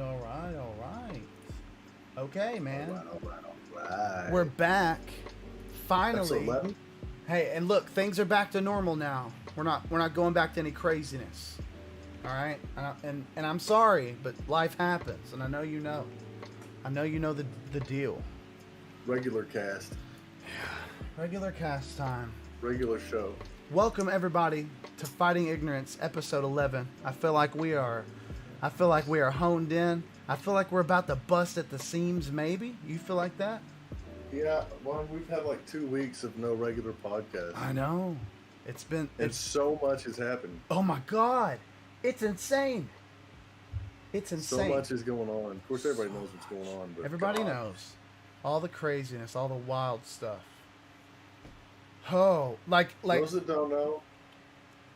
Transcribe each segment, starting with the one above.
All right. Okay, All man. right, all right, all We're right. back. Episode Finally. 11? Hey, and look, things are back to normal now. We're not going back to any craziness. All right? And I'm sorry, but life happens, and I know you know. I know you know the deal. Regular cast. Regular cast time. Regular show. Welcome everybody to Fighting Ignorance, episode 11. I feel like we are honed in. I feel like we're about to bust at the seams. Maybe you feel like that? Yeah, well, we've had like 2 weeks of no regular podcast. I know. It's been. And so much has happened. Oh my God! It's insane. It's So insane. much is going on. Of course, everybody knows what's going on. But Everybody God. knows all the craziness, all the wild stuff. Oh, like Those that don't know,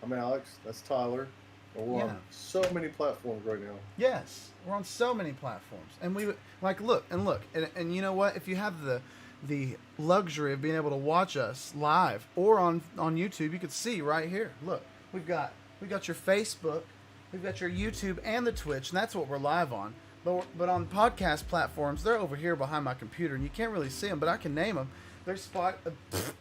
I'm Alex. That's Tyler. And we're Yeah. on so many platforms right now. yes, we're on so many platforms, and we like look, and you know what? If you have the luxury of being able to watch us live or on YouTube, you can see right here. Look, we got your Facebook, we've got your YouTube and the Twitch, and that's what we're live on. But on podcast platforms, they're over here behind my computer, and you can't really see them, but I can name them. There's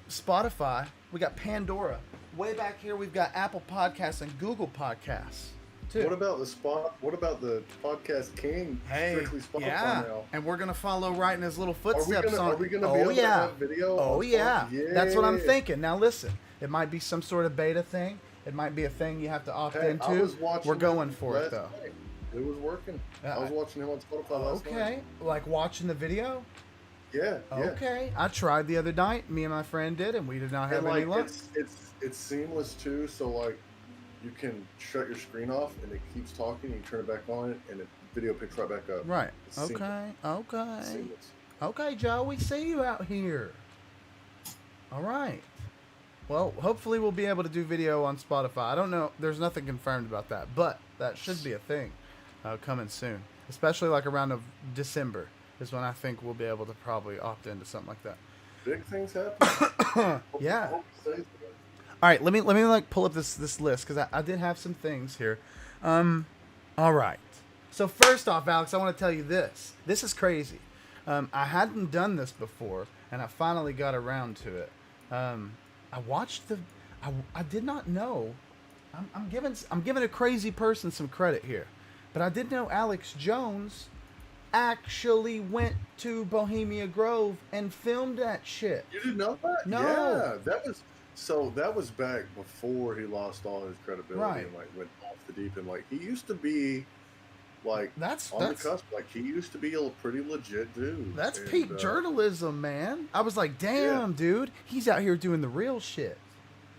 Spotify. We got Pandora. Way back here, we've got Apple Podcasts and Google Podcasts too. What about the spot? What about the podcast king? Hey, Strictly Spotify yeah, now. and we're gonna follow right in his little Are we footsteps gonna, on. are we gonna Oh be able to yeah, have video? oh on yeah. Spotify? That's what I'm Yeah. thinking. Now listen, it might be some sort of beta thing. It might be a thing you have to opt Hey, I into. was watching We're going him for it last though. night. It was working. I was watching him on Spotify last night. Okay, like watching the video. Yeah, yeah. Okay, I tried the other night. Me and my friend did, and we did not have And any like luck. it's seamless too. So like you can shut your screen off and it keeps talking. You turn it back on and the video picks right back up. Right. It's Okay. seamless. Okay. It's seamless. Okay, Joe, we see you out here. All right. Well, hopefully we'll be able to do video on Spotify. I don't know. There's nothing confirmed about that, but that should be a thing coming soon. Especially like around of December is when I think we'll be able to probably opt into something like that. Big things happen. Yeah. Hope it stays there. All right, let me like pull up this list because I did have some things here. All right. So first off, Alex, I want to tell you this. This is crazy. I hadn't done this before, and I finally got around to it. I watched the. I did not know. I'm giving a crazy person some credit here, but I did know Alex Jones actually went to Bohemia Grove and filmed that shit. You didn't know that? No. Yeah, that was back before he lost all his credibility Right. and like went off the deep end. Like he used to be like That's on the cusp. Like he used to be a pretty legit dude. That's And, peak journalism, man. I was like, damn, dude, he's out here doing the real shit,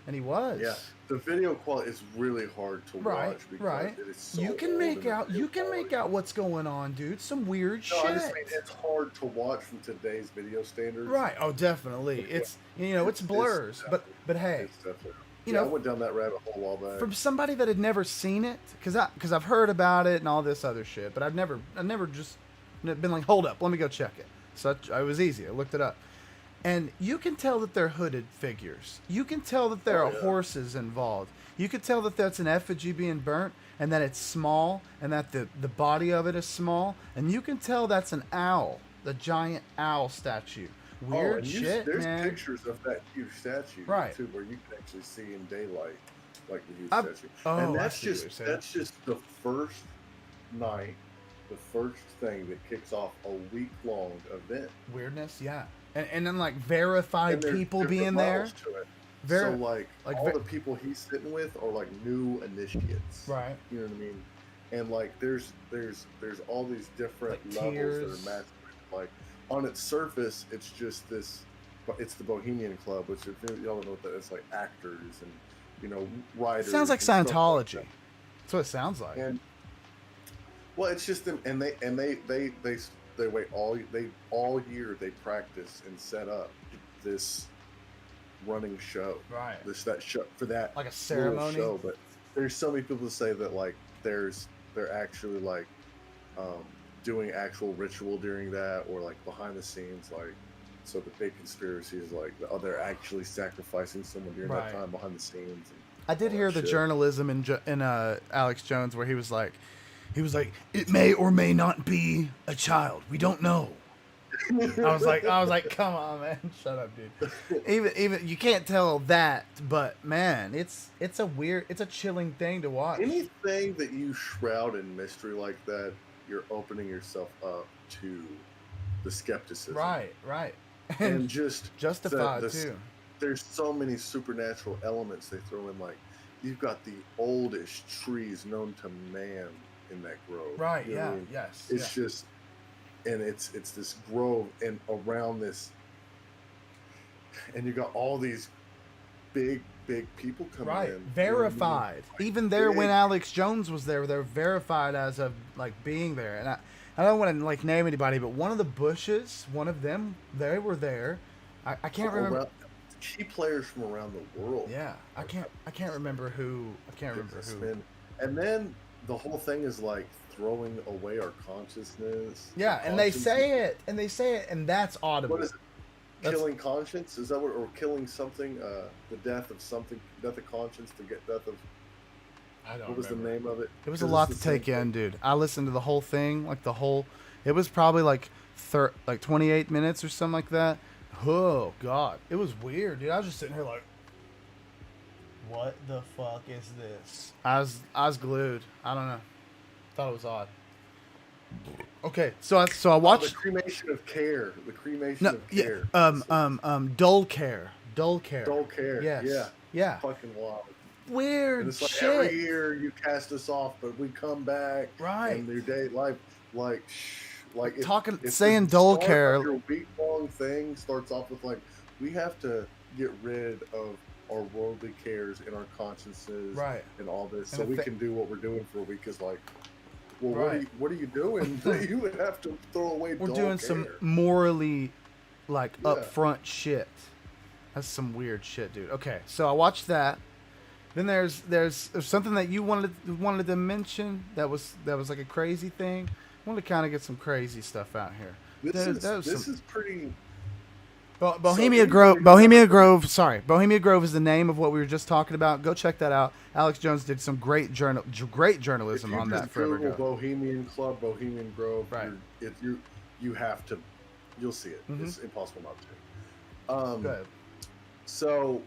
and he was. Yeah, the video quality is really hard to Right, watch because right. it is so You can old make and the out. video You can make quality- out what's going on, dude. Some weird No, I shit. just mean it's hard to watch from today's video standards. Right. Oh, definitely. It's it's blurs, but hey, It's definitely. you Yeah, I know, went down that rabbit hole a while back. from somebody that had never seen it, because I've heard about it and all this other shit, but I've never just been like, hold up, let me go check it. So it was easy. I looked it up, and you can tell that they're hooded figures. You can tell that there Oh, are yeah. horses involved. You could tell that that's an effigy being burnt, and that it's small, and that the body of it is small, and you can tell that's an owl, the giant owl statue. Weird and shit, there's man. pictures of that huge statue Right. too, where you can actually see in daylight, like the huge I've- statue. oh, And I that's see what you're just saying. that's just the first night, the first thing that kicks off a week-long event. Weirdness, yeah. And then like verified And there's people different being there. levels to it. Ver- so like like all ver- the people he's sitting with are like new initiates. Right. You know what I mean? And like there's all these different Like levels tiers. that are matched. Like on its surface, it's just this. It's the Bohemian Club, which if y'all don't know what that is, like actors and writers. Sounds like and stuff Scientology. that. That's what it sounds like. And well, it's just them, and they wait all year they practice and set up this running show. Right. That show for that Like a little ceremony. show, but there's so many people that say that like they're actually like doing actual ritual during that, or like behind the scenes, like so the big conspiracy is like they're actually sacrificing someone during Right. that time behind the scenes. And I did all hear that the shit. journalism in Alex Jones where he was like, He was like, "It may or may not be a child. We don't know." I was like, come on, man, shut up, dude. Even you can't tell that, but man, it's a chilling thing to watch. Anything that you shroud in mystery like that, you're opening yourself up to the skepticism. Right, and just justified too. There's so many supernatural elements they throw in. Like, you've got the oldest trees known to man in that grove. Right. You know Yeah. what I mean? Yes. It's just, and it's this grove, and around this, and you got all these big people coming right. in. Verified. Even there when Alex Jones was there, they're verified as of like being there. And I don't want to like name anybody, but one of the Bushes, one of them, they were there. I can't remember. Key players from around the world. Yeah, I can't remember who. And then the whole thing is like throwing away our consciousness. Yeah, and they say it, and that's audible. What is it? Killing conscience? Is that what? Or killing something? The death of something? Death of conscience? The death of. I don't. What was the name of it? It was a lot to take in, dude. I listened to the whole thing, like the whole. It was probably like 28 minutes or something like that. Oh God, it was weird, dude. I was just sitting here like, what the fuck is this? I was glued. I don't know. Thought it was odd. Okay, so I watched the cremation of care. The cremation of care. Dull care. Dull care. Yes. Yeah. Fucking wild. Weird and it's like shit. Every year you cast us off, but we come back. Right. And your day life, saying dull care. Your week-long thing starts off with like, we have to get rid of our worldly cares and our consciences, right, and all this, so we can do what we're doing for a week. Is like, well, right. what are you doing? You would have to throw away. We're doing some morally, like, upfront shit. That's some weird shit, dude. Okay, so I watched that. Then there's something that you wanted to mention that was like a crazy thing. I want to kind of get some crazy stuff out here. This is pretty. Bohemia Grove. Sorry, Bohemia Grove is the name of what we were just talking about. Go check that out. Alex Jones did some great journalism on that forever ago. Bohemian Club, Bohemian Grove. Right. You have to. You'll see it. Mm-hmm. It's impossible not to. Go ahead. So,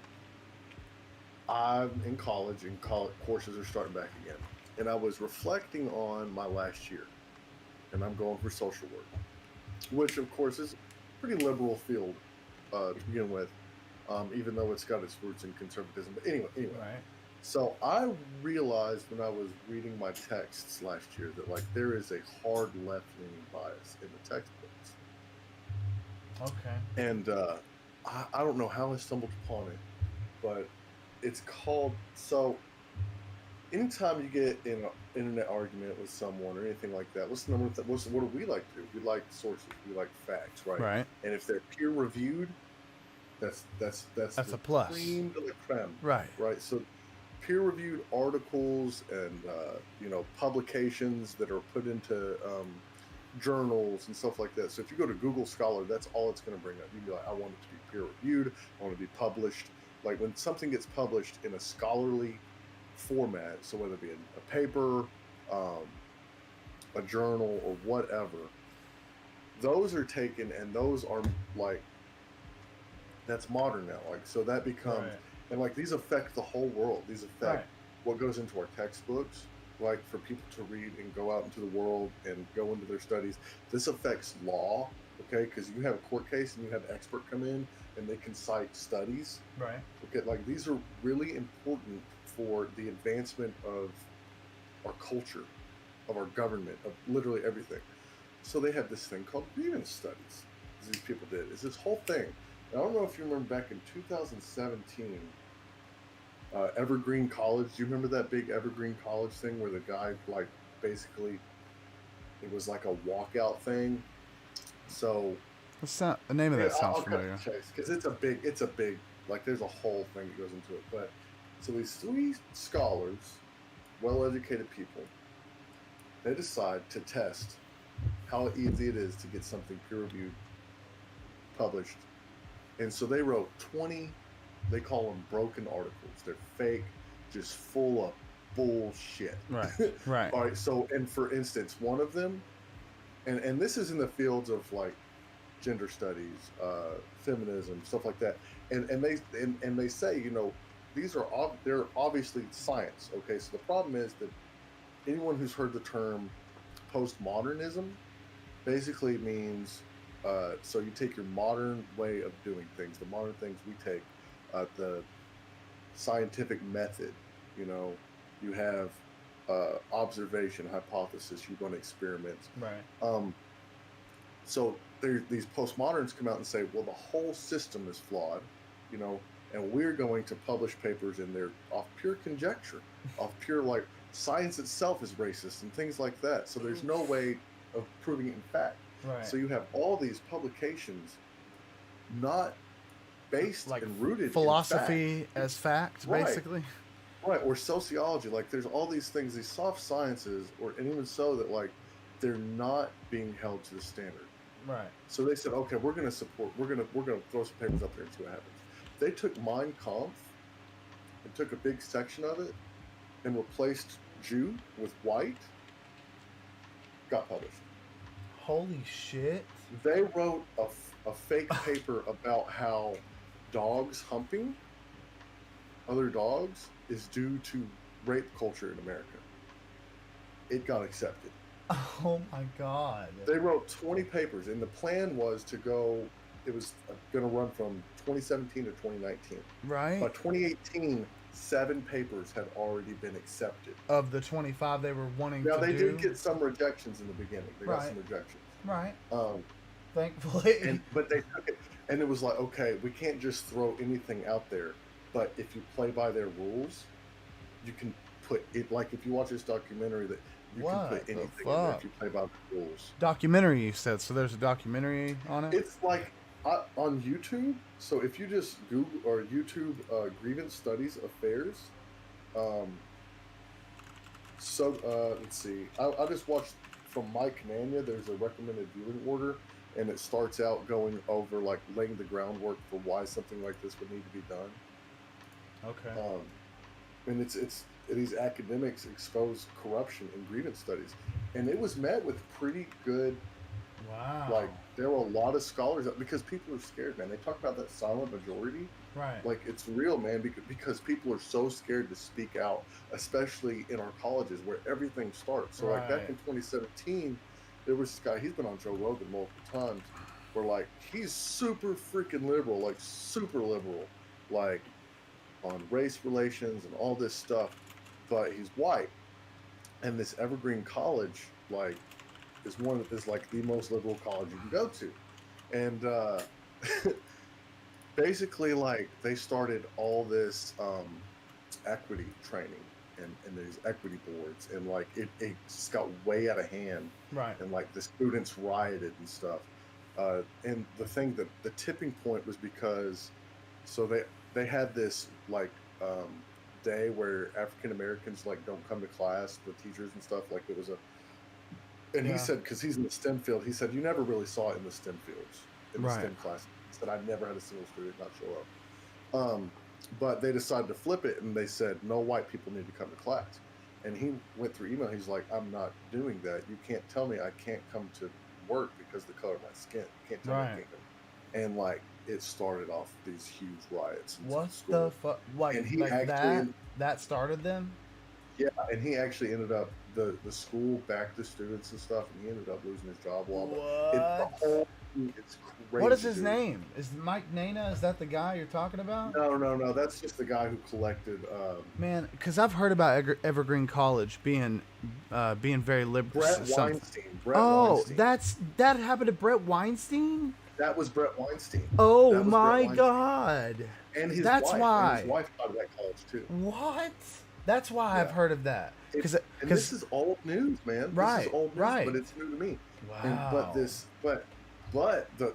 I'm in college, and college courses are starting back again. And I was reflecting on my last year, and I'm going for social work, which of course is a pretty liberal field to begin with, even though it's got its roots in conservatism. But anyway. Right. So I realized when I was reading my texts last year that like there is a hard left-leaning bias in the textbooks. Okay. And I don't know how I stumbled upon it, but it's called, so anytime you get in an internet argument with someone or anything like that, what do we like to do? We like sources, we like facts, right? Right. And if they're peer reviewed, that's a plus. Cream de la creme. Right. Right. So peer reviewed articles and publications that are put into journals and stuff like that. So if you go to Google Scholar, that's all it's going to bring up. You can be like, I want it to be peer reviewed, I want it to be published. Like when something gets published in a scholarly format, so whether it be a paper, a journal, or whatever, those are taken, and those are like, that's modern now. Like, so that becomes, right. And like these affect the whole world. These affect what goes into our textbooks, like for people to read and go out into the world and go into their studies. This affects law, okay? Because you have a court case and you have an expert come in and they can cite studies. Right. Okay, like these are really important for the advancement of our culture, of our government, of literally everything. So they have this thing called grievance studies. These people did. It's this whole thing. I don't know if you remember back in 2017, Evergreen College. Do you remember that big Evergreen College thing where the guy, like, basically, it was like a walkout thing? So the name of that sounds familiar. Because it's a big, like, there's a whole thing that goes into it. But so these three scholars, well-educated people, they decide to test how easy it is to get something peer-reviewed, published. And so they wrote 20, they call them broken articles. They're fake, just full of bullshit. Right. Right. All right. So, and for instance, one of them, and this is in the fields of like gender studies, feminism, stuff like that. And they say, you know, they're obviously science. Okay, so the problem is that anyone who's heard the term postmodernism basically means so you take your modern way of doing things, the modern things we take, the scientific method. You know, you have observation, hypothesis, you run experiments. Right. So these postmoderns come out and say, well, the whole system is flawed, you know, and we're going to publish papers in there off pure conjecture, off pure like science itself is racist and things like that. So there's no way of proving it in fact. Right. So you have all these publications not based Like and rooted philosophy in fact. as fact, Right. basically. Right, or sociology. Like there's all these things, these soft sciences, and even so that like they're not being held to the standard. Right. So they said, okay, we're gonna throw some papers up there and see what happens. They took Mein Kampf and took a big section of it and replaced Jew with white. Got published. Holy shit. They wrote a fake paper about how dogs humping other dogs is due to rape culture in America. It got accepted. Oh my god. They wrote 20 papers, and the plan was to go, it was going to run from 2017 to 2019. Right. By 2018, 7 papers had already been accepted. Of the 25 they were wanting Now, to they do. did get some rejections in the beginning. They got Right. some rejections. Right. Um, Thankfully. but they took it, and it was like, okay, we can't just throw anything out there, but if you play by their rules, you can put it, like if you watch this documentary, that you What can put the anything in there fuck? if you play by the rules. Documentary, you said. So there's a documentary on it? It's like on YouTube. So if you just Google or YouTube grievance studies affairs, let's see. I just watched from Mike Nania. There's a recommended viewing order, and it starts out going over like laying the groundwork for why something like this would need to be done. Okay. And it's these academics expose corruption in grievance studies, and it was met with pretty good. Wow. Like there were a lot of scholars because people are scared, man. They talk about that silent majority. Right. Like it's real, man, because people are so scared to speak out, especially in our colleges where everything starts. So like back in 2017, there was this guy, he's been on Joe Rogan multiple times, where like he's super freaking liberal, like super liberal, like on race relations and all this stuff, but he's white. And this Evergreen College, like, is like the most liberal college you can go to. And basically, like, they started all this equity training and these equity boards, and like it just got way out of hand. Right. And like the students rioted and stuff. And the thing that the tipping point was because, so they had this like day where African Americans like don't come to class, the teachers and stuff. Like it was and he said, because he's in the STEM field, he said you never really saw it in the STEM fields, in the STEM class. He said I've never had a single student not show up. But they decided to flip it, and they said no white people need to come to class. And he went through email. He's like, I'm not doing that. You can't tell me I can't come to work because of the color of my skin. You can't tell me I can't come. And like it started off these huge riots. What the fuck? Like, and he like actually, that started them? Yeah, and he actually ended up the school backed the students and stuff, and he ended up losing his job. It's crazy. What is his name? Is Mike Nana? Is that the guy you're talking about? No. That's just the guy who collected. Man, because I've heard about Evergreen College being very liberal. Brett Weinstein. Weinstein. That happened to Brett Weinstein. That was Brett Weinstein. Oh my God! And his that's wife. why. And his wife taught at that college too. What? That's why I've heard of that. Because this is old news, man. Right. This is old news, but it's new to me. Wow. But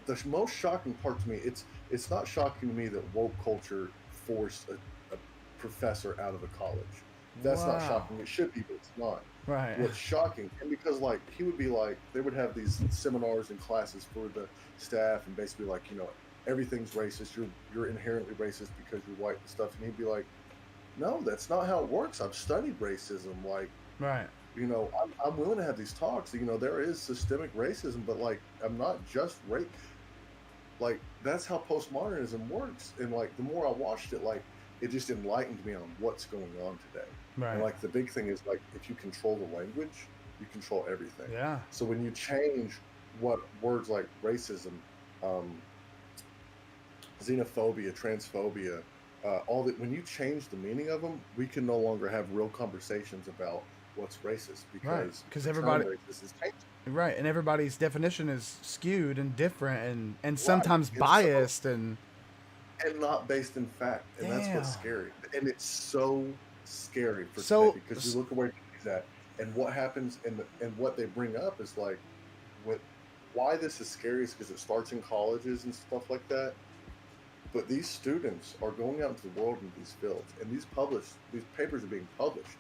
the most shocking part to me, it's not shocking to me that woke culture forced a professor out of a college. That's not shocking. It should be, but it's not. Right. What's shocking, and because like he would be like, they would have these seminars and classes for the staff, and basically like, everything's racist. You're inherently racist because you're white and stuff. And he'd be like, no, that's not how it works. I've studied racism. Like, Right. I'm willing to have these talks. There is systemic racism, but like, I'm not just rape. Like, that's how postmodernism works. And like, the more I watched it, like, it just enlightened me on what's going on today. And Right. like, the big thing is like, if you control the language, you control everything. Yeah. So when you change what words like racism, um, xenophobia, transphobia, all that, when you change the meaning of them, we can no longer have real conversations about what's racist Right. because Because the term everybody. racist is changing. Right, and everybody's definition is skewed and different, and Right. sometimes And so, biased, and and not based in fact. And that's damn. what's scary. And it's so scary for today So because you look at where he's at and what happens and what they bring up is like, what, why this is scary is because it starts in colleges and stuff like that. But these students are going out into the world in these fields, and these papers are being published,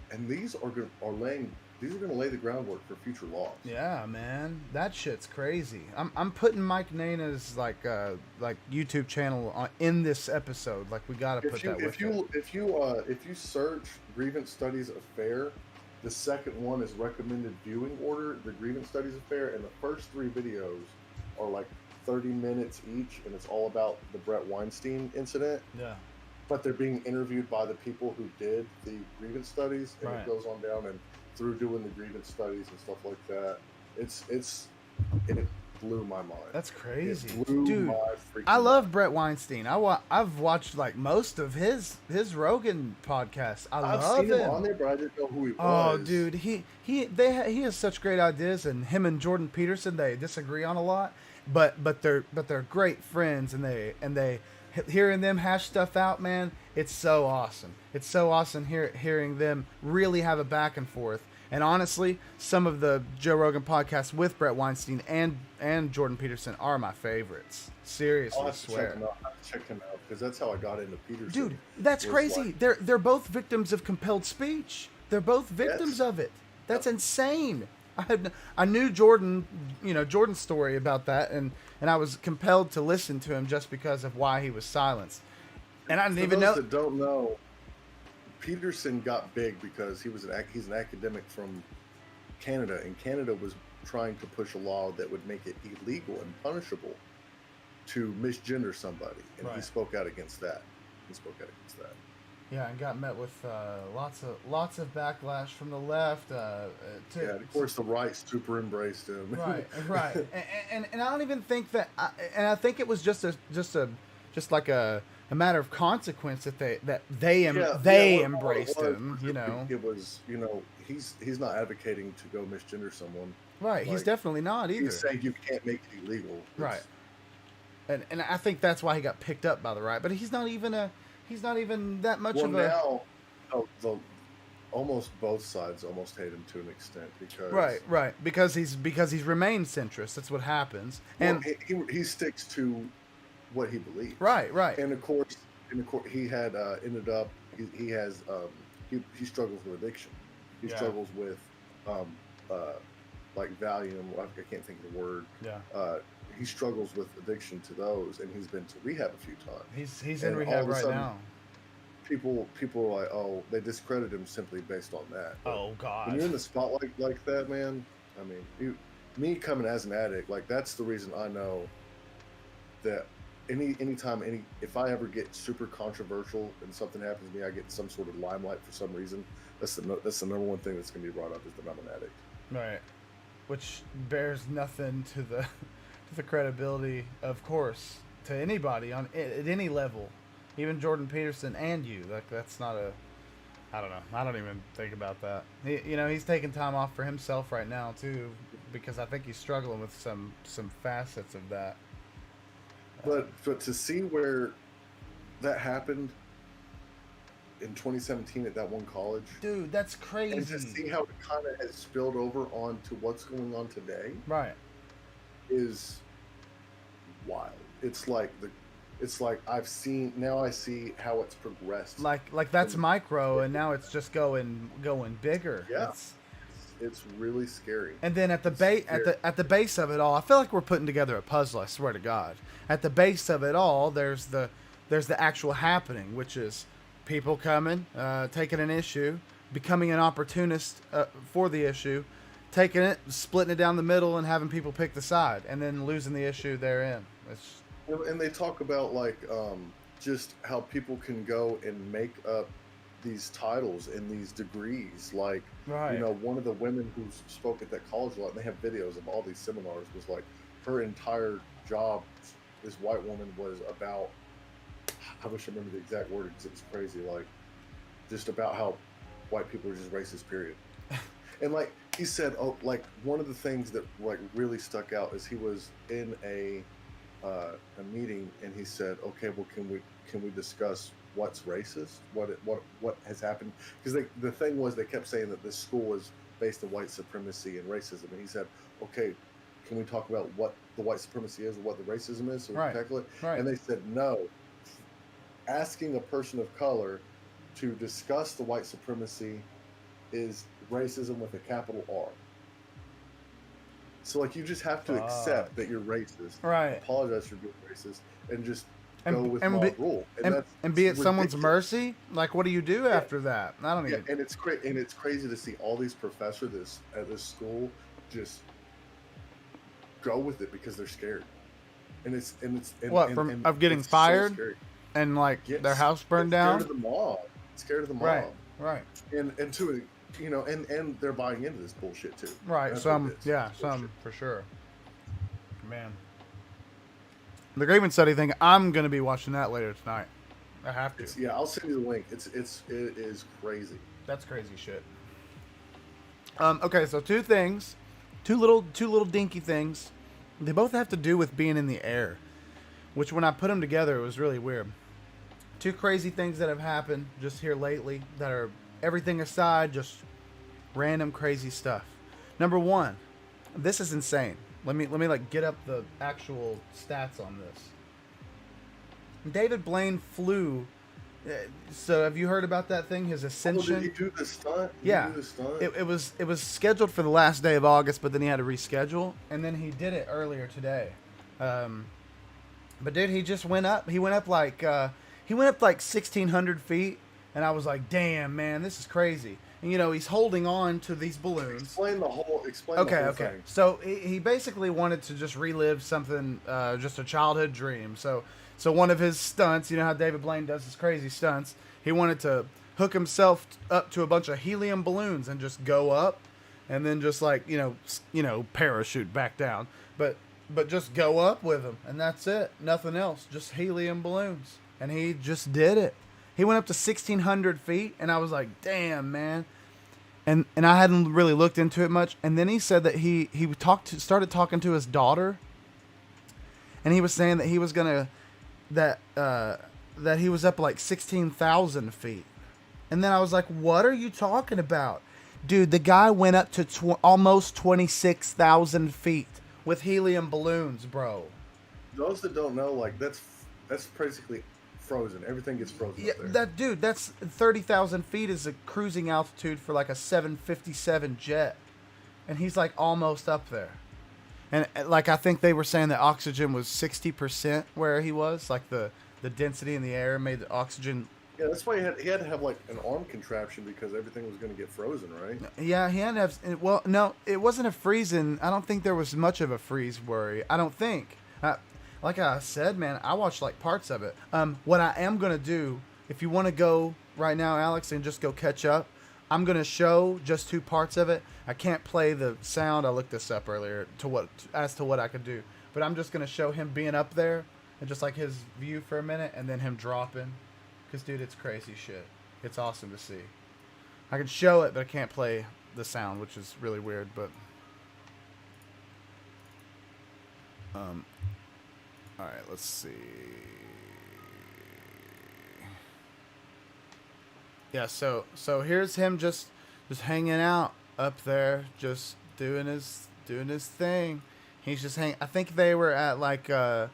and these are going to lay the groundwork for future laws. yeah, man, that shit's crazy. I'm putting Mike Nana's like YouTube channel in this episode. Like, we gotta put that with it. If you search grievance studies affair, the second one is recommended viewing order, the grievance studies affair, and the first three videos are like 30 minutes each, and it's all about the Brett Weinstein incident. Yeah. But they're being interviewed by the people who did the grievance studies, and Right. it goes on down and through doing the grievance studies and stuff like that. It blew my mind. That's crazy, It blew dude. my freaking I love mind. Brett Weinstein. I've watched like most of his Rogan podcast. I've love seen him him. on there, but I didn't know who he Oh, was. dude, he has such great ideas, and him and Jordan Peterson, they disagree on a lot, but they're great friends, and they hearing them hash stuff out, man, it's so awesome. It's so awesome hearing them really have a back and forth. And honestly, some of the Joe Rogan podcasts with Brett Weinstein and Jordan Peterson are my favorites. Seriously, I'll I have to swear. check him out. I'll have to check him out because that's how I got into Peterson. Dude, that's was crazy. like- They're both victims of compelled speech. They're both victims Yes. of it. That's Yep. insane. I knew Jordan, Jordan's story about that, and I was compelled to listen to him just because of why he was silenced. And I didn't For even those know. that don't know, Peterson got big because he's an academic from Canada, and Canada was trying to push a law that would make it illegal and punishable to misgender somebody, and he Right. spoke out against that. Yeah, and got met with lots of backlash from the left. Yeah, and of course the right super embraced him. Right, right, and I don't even think that, I think it was just like a matter of consequence that they embraced what it him. was, it was he's not advocating to go misgender someone. Right, he's Like, definitely not either. He's saying you can't make it illegal. Right. And I think that's why he got picked up by the right. But he's not even that much Well, of a now almost both sides almost hate him to an extent because right because he's remained centrist. That's what happens. well, And he sticks to what he believes. right. And of course, he had ended up he has he struggles with addiction. He Yeah. struggles with like Valium. I can't think of the word. Yeah. He struggles with addiction to those, and he's been to rehab a few times. He's in And all rehab of a right sudden, now. People are like, oh, they discredit him simply based on that. But Oh when you're in God. the spotlight like that, man, I mean, me coming as an addict, like that's the reason I know that anytime if I ever get super controversial and something happens to me, I get some sort of limelight for some reason. That's the number one thing that's gonna be brought up is that I'm an addict. Right. Which bears nothing to the credibility, of course, to anybody at any level, even Jordan Peterson and you. Like, that's not a. I don't know. I don't even think about that. He's taking time off for himself right now too, because I think he's struggling with some facets of that. But to see where that happened in 2017 at that one college, Dude, that's crazy. and to see how it kind of has spilled over onto what's going on today Right. is wild. It's like I see how it's progressed. Like that's micro, and now it's just going bigger. Yeah. It's really scary. And then at the It's at the base of it all, I feel like we're putting together a puzzle. I swear to God. At the base of it all, there's the actual happening, which is people coming, taking an issue, becoming an opportunist for the issue, taking it, splitting it down the middle, and having people pick the side, and then losing the issue therein. It's, And they talk about like just how people can go and make up these titles and these degrees. Like, right. one of the women who spoke at that college a lot, and they have videos of all these seminars, was like her entire job, this white woman, was about, I wish I remember the exact word because it was crazy, like just about how white people are just racist, period. And like he said, oh, like one of the things that like really stuck out is he was in a meeting and he said, okay, well, can we discuss what's racist, what has happened? Because the thing was, they kept saying that this school was based on white supremacy and racism, and he said, okay, can we talk about what the white supremacy is and what the racism is, so we can tackle it? Right. And they said no. Asking a person of color to discuss the white supremacy is racism with a capital R. So like you just have to accept that you're racist, right? Apologize for being racist, and just go with mob rule, and be at someone's mercy. Like, what do you do after that? I don't even. And it's great, and it's crazy to see all these professors at this school just go with it because they're scared, and of getting fired, so and like their house burned down. Scared of the mob. Scared of the mob. Right. And to and they're buying into this bullshit too. Right. Some for sure. Man. The Graven Study thing, I'm gonna be watching that later tonight. I have to. I'll send you the link. It is crazy. That's crazy shit. Okay, so two little dinky things. They both have to do with being in the air, which when I put them together, it was really weird. Two crazy things that have happened just here lately that are, everything aside, just random crazy stuff. Number one, this is insane. Let me like get up the actual stats on this. David Blaine flew. So have you heard about that thing? His ascension. Did he do the stunt? It was scheduled for the last day of August, but then he had to reschedule, and then he did it earlier today. But dude, he just went up. He went up like 1,600 feet, and I was like, damn, man, this is crazy. And he's holding on to these balloons. Explain the whole thing. So he basically wanted to just relive something, just a childhood dream. So one of his stunts, you know how David Blaine does his crazy stunts, he wanted to hook himself up to a bunch of helium balloons and just go up, and then just like parachute back down, but just go up with them, and that's it, nothing else, just helium balloons. And he just did it. He went up to 1,600 feet, and I was like, damn, man. And I hadn't really looked into it much. And then he said that he started talking to his daughter, and he was saying that he was gonna that he was up like 16,000 feet. And then I was like, what are you talking about, dude? The guy went up to almost 26,000 feet with helium balloons, bro. Those that don't know, like that's basically frozen. Everything gets frozen up there. That's 30,000 feet is a cruising altitude for like a 757 jet, and he's like almost up there. And like I think they were saying that oxygen was 60% where he was, like the density in the air made the oxygen. Yeah, that's why he had to have like an arm contraption because everything was going to get frozen, right? Yeah, he had to have. Well, no, it wasn't a freezing. I don't think there was much of a freeze worry. I don't think. Like I said, man, I watched like parts of it. What I am going to do, if you want to go right now, Alex, and just go catch up, I'm going to show just 2 parts of it. I can't play the sound. I looked this up earlier as to what I could do. But I'm just going to show him being up there and just like his view for a minute and then him dropping. Because, dude, it's crazy shit. It's awesome to see. I can show it, but I can't play the sound, which is really weird. But all right, let's see. Yeah, so here's him just hanging out up there, just doing his thing. He's just hanging. I think they were at like I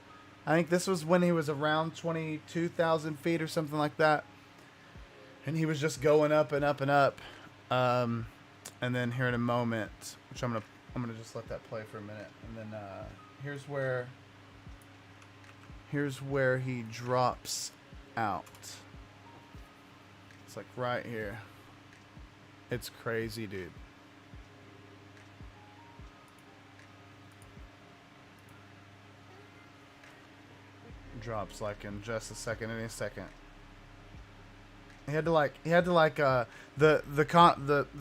think this was when he was around 22,000 feet or something like that, and he was just going up and up and up. And then here in a moment, which I'm gonna just let that play for a minute, and then here's where he drops out. It's like right here. It's crazy, dude. Drops like in just a second, any second. He had to the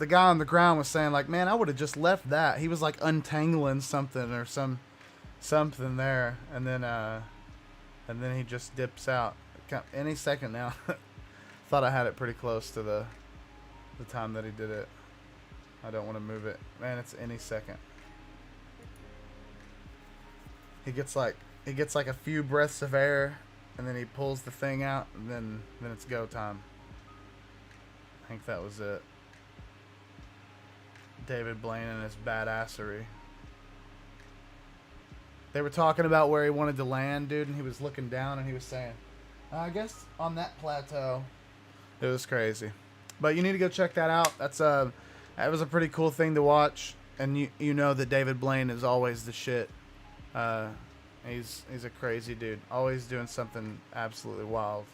guy on the ground was saying like, man, I would have just left that. He was like untangling something or something there, and then he just dips out any second now. Thought I had it pretty close to the time that he did it. I don't want to move it, man. It's any second. He gets like a few breaths of air, and then he pulls the thing out, and then it's go time. I think that was it. David Blaine and his badassery. They were talking about where he wanted to land, dude, and he was looking down and he was saying, I guess on that plateau. It was crazy. But you need to go check that out. That was a pretty cool thing to watch, and you know that David Blaine is always the shit. He's a crazy dude, always doing something absolutely wild.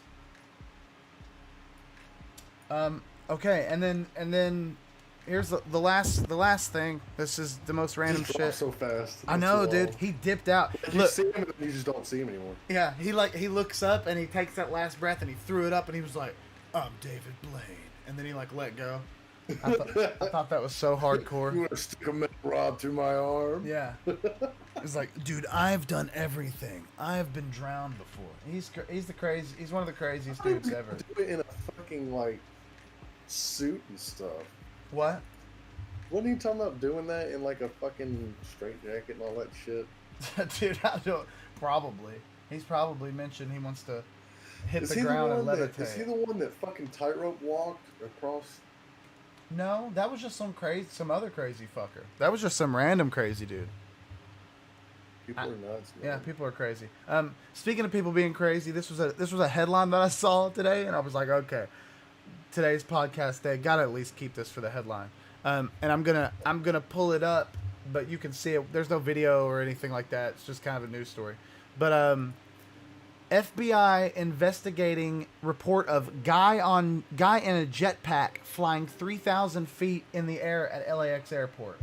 Okay, and then here's the last thing. This is the most random shit. So fast. I know, dude. He dipped out. You see him, and you just don't see him anymore. Yeah, he looks up and he takes that last breath and he threw it up and he was like, "I'm David Blaine," and then he like let go. I thought that was so hardcore. You want to stick a metal rod through my arm? Yeah. It's like, dude, I've done everything. I've been drowned before. He's the crazy. He's one of the craziest dudes ever. Do it in a fucking like suit and stuff. What? Wasn't he talking about doing that in like a fucking straight jacket and all that shit? Dude, I don't. Probably. He's probably mentioned he wants to hit the ground and levitate. Is he the one that fucking tightrope walked across? No, that was just some other crazy fucker. That was just some random crazy dude. People are nuts, man. Yeah, people are crazy. Speaking of people being crazy, this was a headline that I saw today, and I was like, okay, today's podcast day, gotta at least keep this for the headline. And I'm gonna pull it up, but you can see it. There's no video or anything like that. It's just kind of a news story. But FBI investigating report of guy in a jetpack flying 3,000 feet in the air at LAX airport.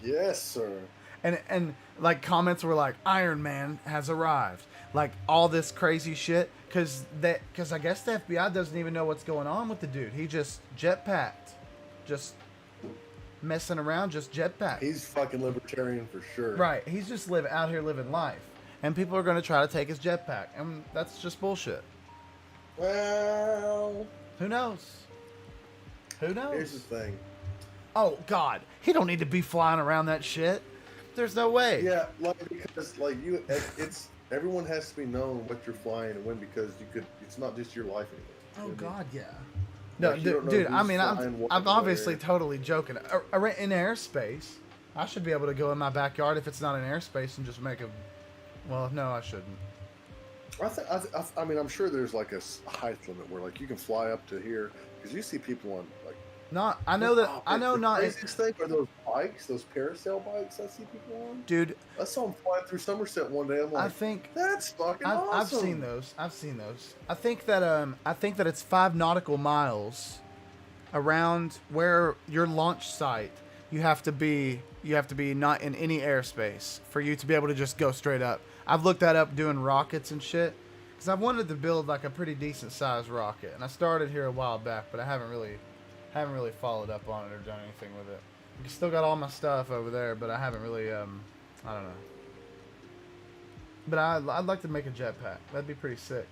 Yes, sir. And like comments were like, Iron Man has arrived, like all this crazy shit, because I guess the FBI doesn't even know what's going on with the dude. He just jetpacked, just messing around, just jetpacked. He's fucking libertarian for sure. Right, he's just out here living life, and people are going to try to take his jetpack, and that's just bullshit. Well, who knows? Who knows? Here's the thing. Oh God, he don't need to be flying around that shit. There's no way. Yeah, like because like it's everyone has to be known what you're flying and when, because it's not just your life anymore. Oh God, yeah. No, like, dude. I mean, I'm obviously totally joking. In airspace, I should be able to go in my backyard if it's not in airspace and just make a. Well, no, I shouldn't. I mean, I'm sure there's like a height limit where like you can fly up to here, because you see people on like. I know not. Craziest thing are those bikes, those parasail bikes I see people on. Dude, I saw them flying through Somerset one day. I'm like, I think that's fucking awesome. I've seen those. I think that it's 5 nautical miles around where your launch site. You have to be not in any airspace for you to be able to just go straight up. I've looked that up doing rockets and shit, because I've wanted to build like a pretty decent sized rocket, and I started here a while back, but I haven't really followed up on it or done anything with it. I still got all my stuff over there, but I haven't really, I don't know. But I'd like to make a jetpack. That'd be pretty sick.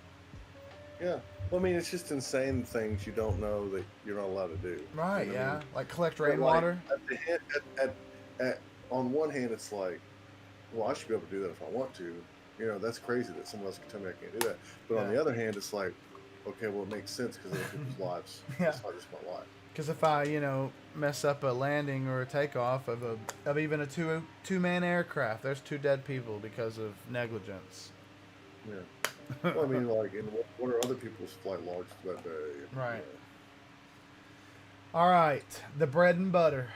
Yeah. Well, I mean, it's just insane things you don't know that you're not allowed to do. Right, you know yeah. I mean? Like collect rainwater. Like, on one hand, it's like, well, I should be able to do that if I want to. You know, that's crazy that someone else can tell me I can't do that. But on the other hand, it's like, okay, well, it makes sense because of people's lives. Yeah. It's not just my life. Because if I, mess up a landing or a takeoff of even a two-man aircraft, there's 2 dead people because of negligence. Yeah. Well, I mean, like, and what are other people's flight logs that day? Right. You know? All right, the bread and butter.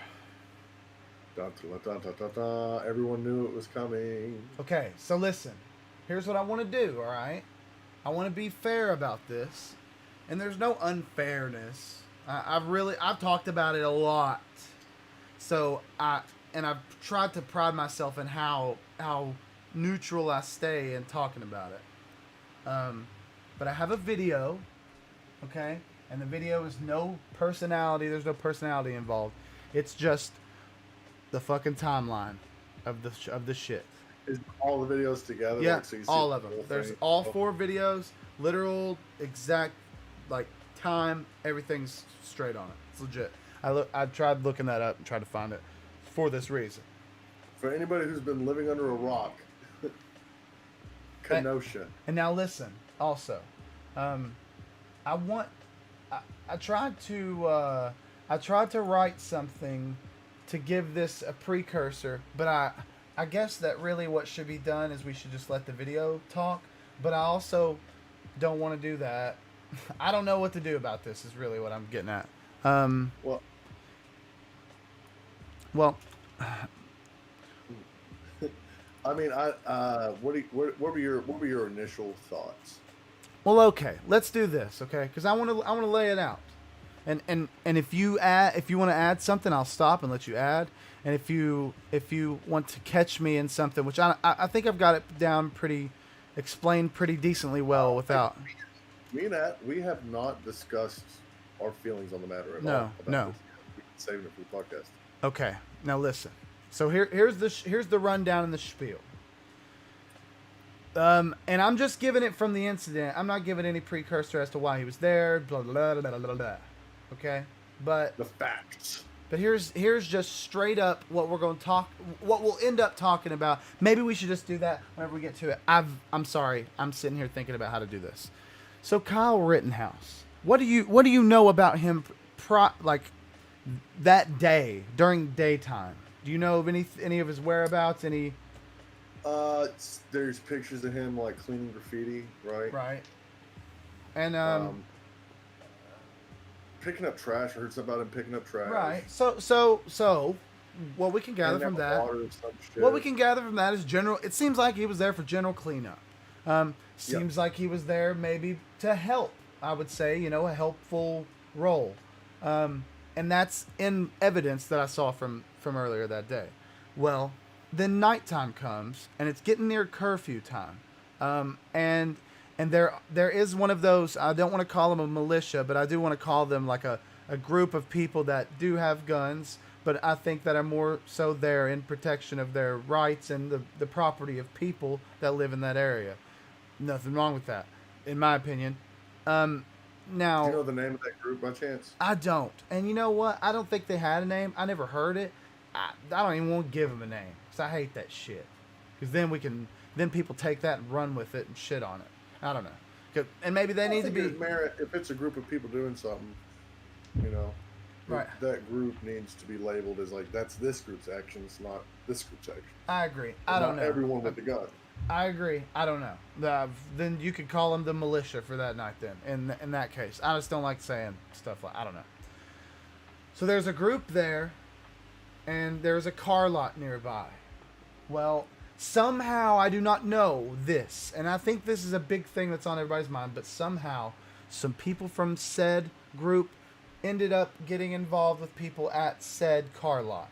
Dun, dun, dun, dun, dun, dun. Everyone knew it was coming. Okay, so listen. Here's what I want to do, all right? I want to be fair about this. and there's no unfairness. I've talked about it a lot. So I've tried to pride myself in how neutral I stay in talking about it. But I have a video, okay, and the video is no personality. There's no personality involved. It's just the fucking timeline of the shit. Is all the videos together? Yeah, like, so you see all the of them. whole There's thing? all Oh, 4 videos, literal, exact, like time. Everything's straight on it. It's legit. I tried looking that up and tried to find it for this reason. For anybody who's been living under a rock, Kenosha. And now listen. Also, I tried to write something to give this a precursor, but I guess that really what should be done is we should just let the video talk. But I also don't want to do that. I don't know what to do about this. Is really what I'm getting at. Well, Well, I mean, what were your initial thoughts? well, okay. Let's do this, okay? Because I want to lay it out. And if you want to add something, I'll stop and let you add. And if you want to catch me in something, which I think I've got it down explained pretty decently well without. Me and Nat, we have not discussed our feelings on the matter at No, all. about no. this. We've been saving it for the podcast. Okay, now listen. So here's the rundown and the spiel. And I'm just giving it from the incident. I'm not giving any precursor as to why he was there. Blah blah blah blah blah. Blah. Okay, but The facts. here's just straight up what we're going to talk. What we'll end up talking about. Maybe we should just do that whenever we get to it. I'm sorry. I'm sitting here thinking about how to do this. So Kyle Rittenhouse. What do you know about him? Like that day during daytime. Do you know of any of his whereabouts? Any? There's pictures of him like cleaning graffiti, right? Right. And Picking up trash. I heard something about him picking up trash. right. So what we can gather Handing from out that. water or some shit. What we can gather from that is general. It seems like he was there for general cleanup. Seems like he was there maybe to help. I would say, a helpful role, and that's in evidence that I saw from earlier that day. Well, then nighttime comes and it's getting near curfew time, and there is one of those. I don't want to call them a militia, but I do want to call them like a group of people that do have guns, but I think that are more so there in protection of their rights and the property of people that live in that area. Nothing wrong with that, in my opinion. Now, Do you know the name of that group by chance? I don't. And you know what? I don't think they had a name. I never heard it. I don't even want to give them a name because I hate that shit. Because then people take that and run with it and shit on it. I don't know. And maybe they I need to think be. there's merit if it's a group of people doing something. Right. That group needs to be labeled as like that's this group's actions, not this group's actions. I agree. I don't Not know. everyone with the gun. I agree. I don't know. Then you could call them the militia for that night. Then in that case, I just don't like saying stuff like I don't know. So there's a group there, and there's a car lot nearby. Well, somehow I do not know this, and I think this is a big thing that's on everybody's mind. But somehow, some people from said group ended up getting involved with people at said car lot.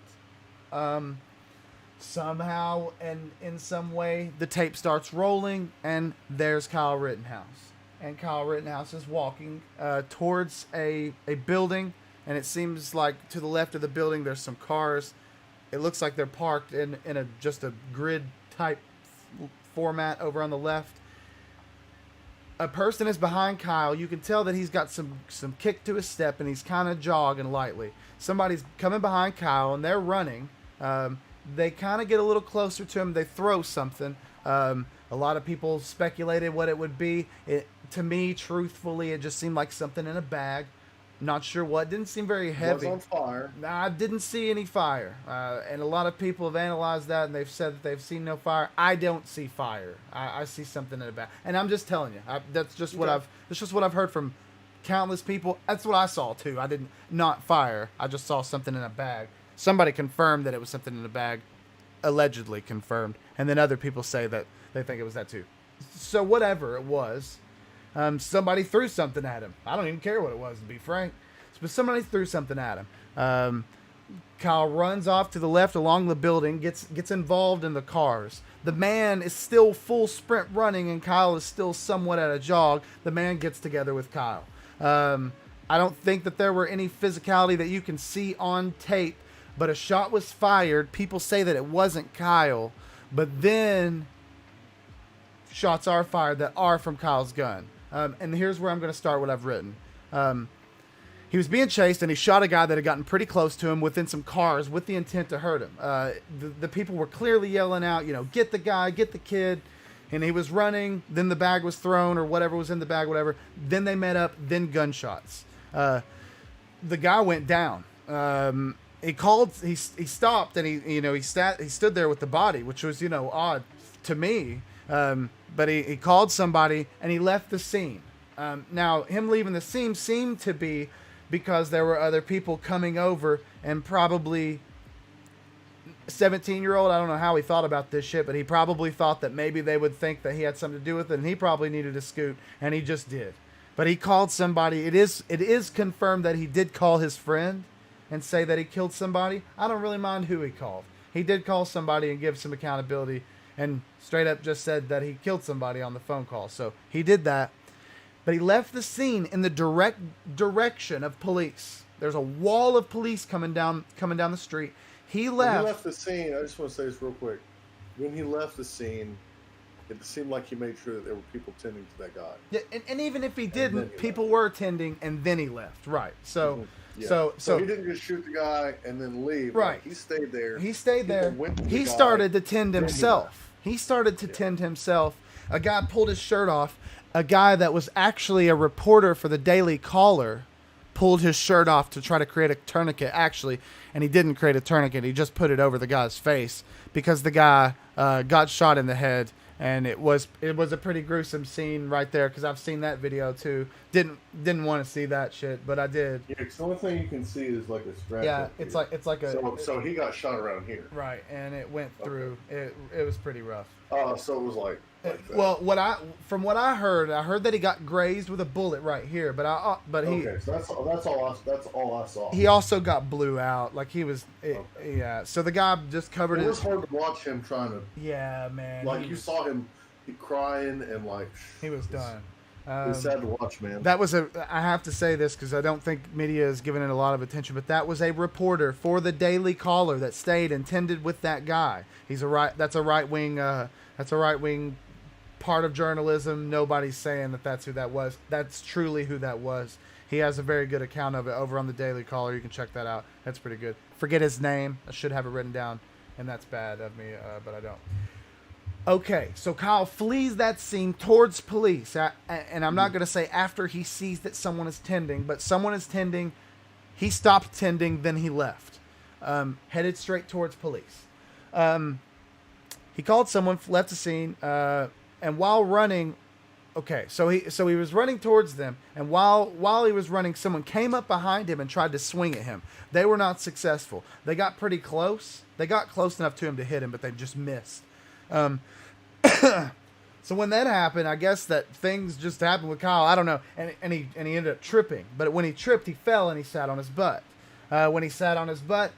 Somehow and in some way, the tape starts rolling, and there's Kyle Rittenhouse. And Kyle Rittenhouse is walking towards a building, and it seems like to the left of the building there's some cars. It looks like they're parked in just a grid type format over on the left. A person is behind Kyle. You can tell that he's got some kick to his step, and he's kind of jogging lightly. Somebody's coming behind Kyle, and they're running. They kind of get a little closer to him. They throw something. A lot of people speculated what it would be. To me, truthfully, it just seemed like something in a bag. Not sure what. Didn't seem very heavy. Was on fire. I didn't see any fire. And a lot of people have analyzed that, and they've said that they've seen no fire. I don't see fire. I see something in a bag. And I'm just telling you. That's just what I've heard from countless people. That's what I saw, too. I didn't. Not fire. I just saw something in a bag. Somebody confirmed that it was something in a bag, allegedly confirmed, and then other people say that they think it was that too. So whatever it was, Somebody threw something at him. I don't even care what it was, to be frank. But somebody threw something at him. Kyle runs off to the left along the building, gets involved in the cars. The man is still full sprint running, and Kyle is still somewhat at a jog. The man gets together with Kyle. I don't think that there were any physicality that you can see on tape, but a shot was fired. People say that it wasn't Kyle, but then shots are fired that are from Kyle's gun. And here's where I'm going to start what I've written. He was being chased, and he shot a guy that had gotten pretty close to him within some cars with the intent to hurt him. The people were clearly yelling out, get the guy, get the kid. And he was running, then the bag was thrown, or whatever was in the bag, whatever. Then they met up, then gunshots. The guy went down. He stopped, and he stood there with the body, which was, odd to me. But he called somebody, and he left the scene. Now, him leaving the scene seemed to be because there were other people coming over, and probably 17-year-old, I don't know how he thought about this shit, but he probably thought that maybe they would think that he had something to do with it, and he probably needed to scoot, and he just did. But he called somebody. It is confirmed that he did call his friend and say that he killed somebody. I don't really mind who he called. He did call somebody and give some accountability, and straight up just said that he killed somebody on the phone call. So he did that. But he left the scene in the direct direction of police. There's a wall of police coming down the street. He left. When he left the scene, I just want to say this real quick. When he left the scene, it seemed like he made sure that there were people tending to that guy. Yeah, and even if he didn't, people were tending, and then he left. Right. So, yeah. So he didn't just shoot the guy and then leave. Right. Like, he stayed there. He stayed there. He started to tend himself. He started to tend himself. A guy pulled his shirt off. A guy that was actually a reporter for the Daily Caller pulled his shirt off to try to create a tourniquet, actually, and he didn't create a tourniquet. He just put it over the guy's face because the guy got shot in the head, and it was a pretty gruesome scene right there because I've seen that video too. Didn't want to see that shit, but I did. Yeah, because the only thing you can see is like a scratch. Yeah, it's like a. So he got shot around here. Right, and it went through. Okay. It was pretty rough. So it was like that. Well, from what I heard that he got grazed with a bullet right here, but he. Okay, so that's all I saw. He also got blew out, like he was. Yeah, so the guy just covered it. It was hard to watch him trying to. Yeah, man. Like you saw him, crying and like. He was done. It was sad to watch, man. That was I have to say this because I don't think media is giving it a lot of attention, but that was a reporter for the Daily Caller that stayed and tended with that guy. That's a right wing part of journalism. Nobody's saying that that's who that was. That's truly who that was. He has a very good account of it over on the Daily Caller. You can check that out. That's pretty good. Forget his name. I should have it written down, and that's bad of me, but I don't. Okay, so Kyle flees that scene towards police, and I'm not going to say after he sees that someone is tending, but someone is tending. He stopped tending, then he left, headed straight towards police. He called someone, left the scene, and while running, okay, so he was running towards them, and while he was running, someone came up behind him and tried to swing at him. They were not successful. They got pretty close. They got close enough to him to hit him, but they just missed. So when that happened, I guess that things just happened with Kyle. I don't know, and he ended up tripping. But when he tripped, he fell and he sat on his butt. When he sat on his butt,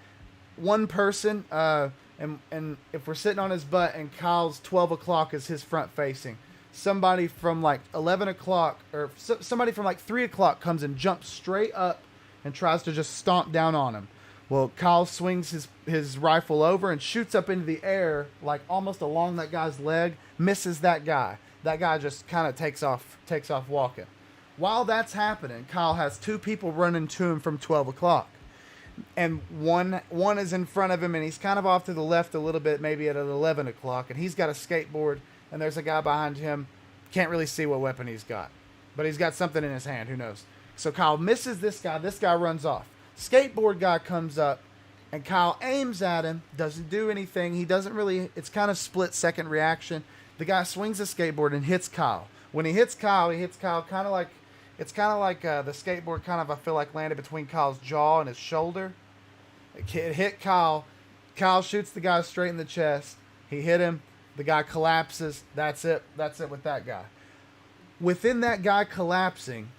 one person, and if we're sitting on his butt and Kyle's 12 o'clock is his front facing, somebody from like 11 o'clock or somebody from like 3 o'clock comes and jumps straight up and tries to just stomp down on him. Well, Kyle swings his rifle over and shoots up into the air, like almost along that guy's leg, misses that guy. That guy just kind of takes off walking. While that's happening, Kyle has two people running to him from 12 o'clock. And one is in front of him, and he's kind of off to the left a little bit, maybe at 11 o'clock. And he's got a skateboard, and there's a guy behind him. Can't really see what weapon he's got. But he's got something in his hand, who knows. So Kyle misses this guy. This guy runs off. Skateboard guy comes up, and Kyle aims at him, doesn't do anything. He doesn't really, it's kind of split-second reaction. The guy swings the skateboard and hits Kyle. When he hits Kyle kind of like, it's kind of like the skateboard kind of, I feel like, landed between Kyle's jaw and his shoulder. It hit Kyle. Kyle shoots the guy straight in the chest. He hit him. The guy collapses. That's it with that guy. Within that guy collapsing,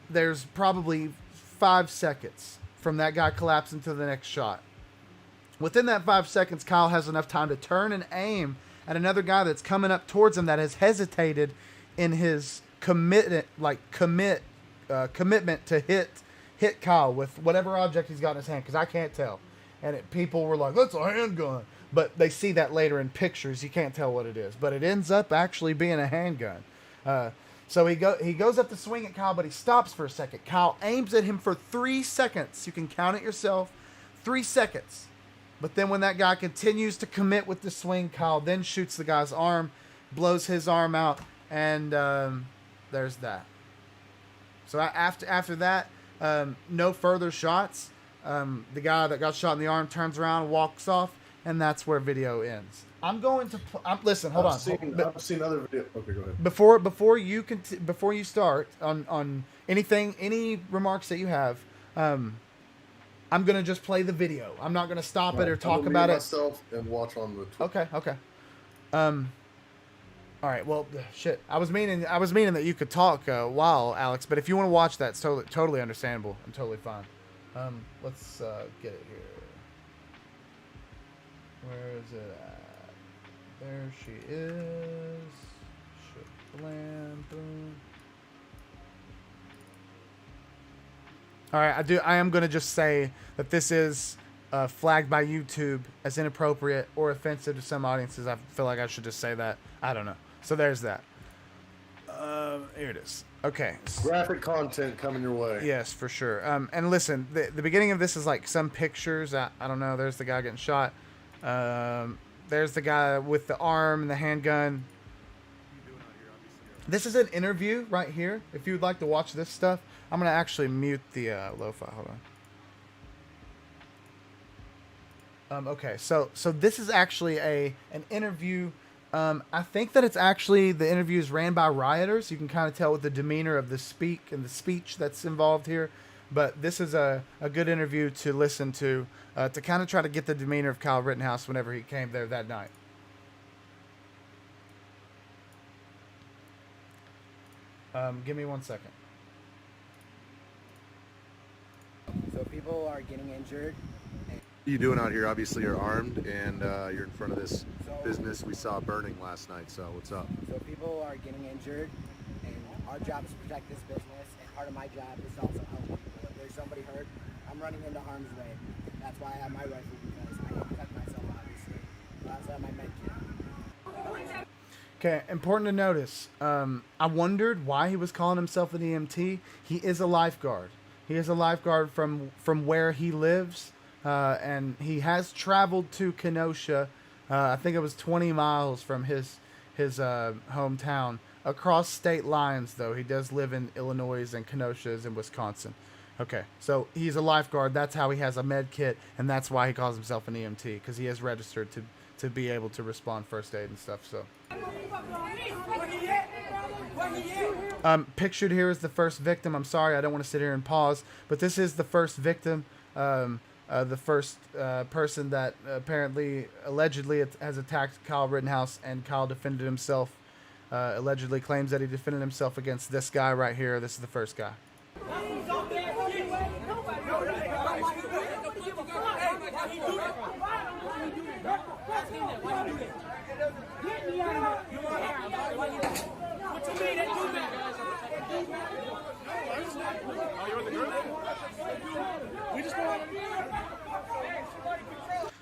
there's probably 5 seconds from that guy collapsing to the next shot. Within that 5 seconds, Kyle has enough time to turn and aim at another guy that's coming up towards him that has hesitated in his commitment to hit Kyle with whatever object he's got in his hand, because I can't tell. And people were like, that's a handgun. But they see that later in pictures. You can't tell what it is. But it ends up actually being a handgun. So he goes up to swing at Kyle, but he stops for a second. Kyle aims at him for 3 seconds. You can count it yourself. 3 seconds. But then when that guy continues to commit with the swing, Kyle then shoots the guy's arm, blows his arm out, and there's that. So after that, no further shots. The guy that got shot in the arm turns around, walks off, and that's where video ends. I'm going to listen. Hold on. I've seen other video. Okay, go ahead. Before you start on anything, any remarks that you have, I'm gonna just play the video. I'm not gonna stop it or talk about it. Myself and watch on the Twitter. Okay. All right. Well, shit. I was meaning that you could talk while Alex, but if you want to watch that, it's totally understandable. I'm totally fine. Let's get it here. Where is it at? There she is. Blam, boom. All right, I am going to just say that this is flagged by YouTube as inappropriate or offensive to some audiences. I feel like I should just say that. I don't know. So there's that. Here it is. Okay. Graphic content coming your way. Yes, for sure. And listen, the beginning of this is like some pictures. I don't know. There's the guy getting shot. There's the guy with the arm and the handgun. This is an interview right here. If you would like to watch this stuff, I'm going to actually mute the lo-fi. Hold on. Okay, so this is actually an interview. I think that it's actually, the interview is ran by rioters. You can kind of tell with the demeanor of the speech that's involved here. But this is a good interview to listen to kind of try to get the demeanor of Kyle Rittenhouse whenever he came there that night. Give me 1 second. So people are getting injured. What are you doing out here? Obviously you're armed and you're in front of this business we saw burning last night, so what's up? So people are getting injured, and our job is to protect this business, and part of my job is to also help people. If there's somebody hurt, I'm running into harm's way. That's why I have my rifle, because I need to protect myself, obviously. I also have my med kit. Okay, important to notice. I wondered why he was calling himself an EMT. He is a lifeguard. He is a lifeguard from where he lives, and he has traveled to Kenosha. I think it was 20 miles from his hometown. Across state lines, though. He does live in Illinois, and Kenosha is in Wisconsin. Okay, so he's a lifeguard. That's how he has a med kit, and that's why he calls himself an EMT, because he is registered to be able to respond first aid and stuff. So, pictured here is the first victim. I'm sorry, I don't want to sit here and pause, but this is the first victim. The first person that allegedly has attacked Kyle Rittenhouse, and Kyle defended himself. Allegedly claims that he defended himself against this guy right here. This is the first guy.